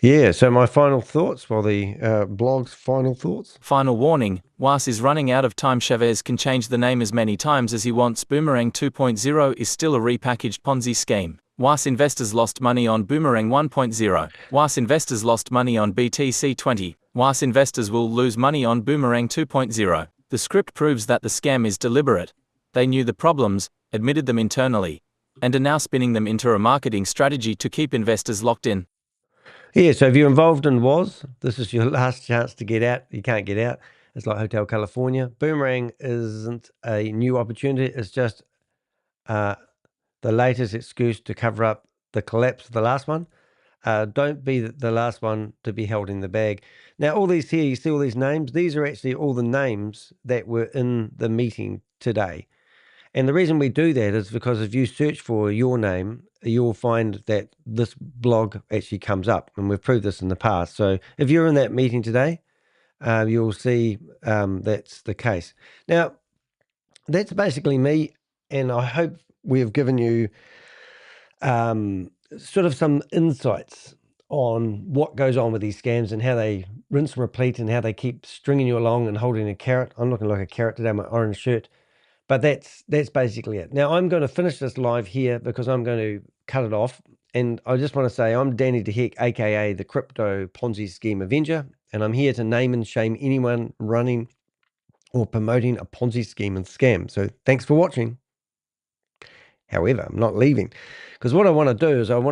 Yeah, so my final thoughts, the blog's final thoughts. Final warning, Waas is running out of time. Shavez can change the name as many times as he wants. Boomerang 2.0 is still a repackaged Ponzi scheme. Waas investors lost money on Boomerang 1.0. Waas investors lost money on BTC20. Waas investors will lose money on Boomerang 2.0. The script proves that the scam is deliberate. They knew the problems, admitted them internally, and are now spinning them into a marketing strategy to keep investors locked in. Yeah, so if you're involved in Waas, this is your last chance to get out. You can't get out. It's like Hotel California. Boomerang isn't a new opportunity. It's just the latest excuse to cover up the collapse of the last one. Don't be the last one to be held in the bag. Now, all these here, you see all these names? These are actually all the names that were in the meeting today. And the reason we do that is because if you search for your name, you'll find that this blog actually comes up. And we've proved this in the past. So if you're in that meeting today, you'll see that's the case. Now, that's basically me. And I hope we have given you sort of some insights on what goes on with these scams and how they rinse and repeat and how they keep stringing you along and holding a carrot. I'm looking like a carrot today, my orange shirt. But that's basically it. Now, I'm going to finish this live here because I'm going to cut it off. And I just want to say I'm Danny de Hek, a.k.a. the Crypto Ponzi Scheme Avenger. And I'm here to name and shame anyone running or promoting a Ponzi scheme and scam. So thanks for watching. However, I'm not leaving because what I want to do is I want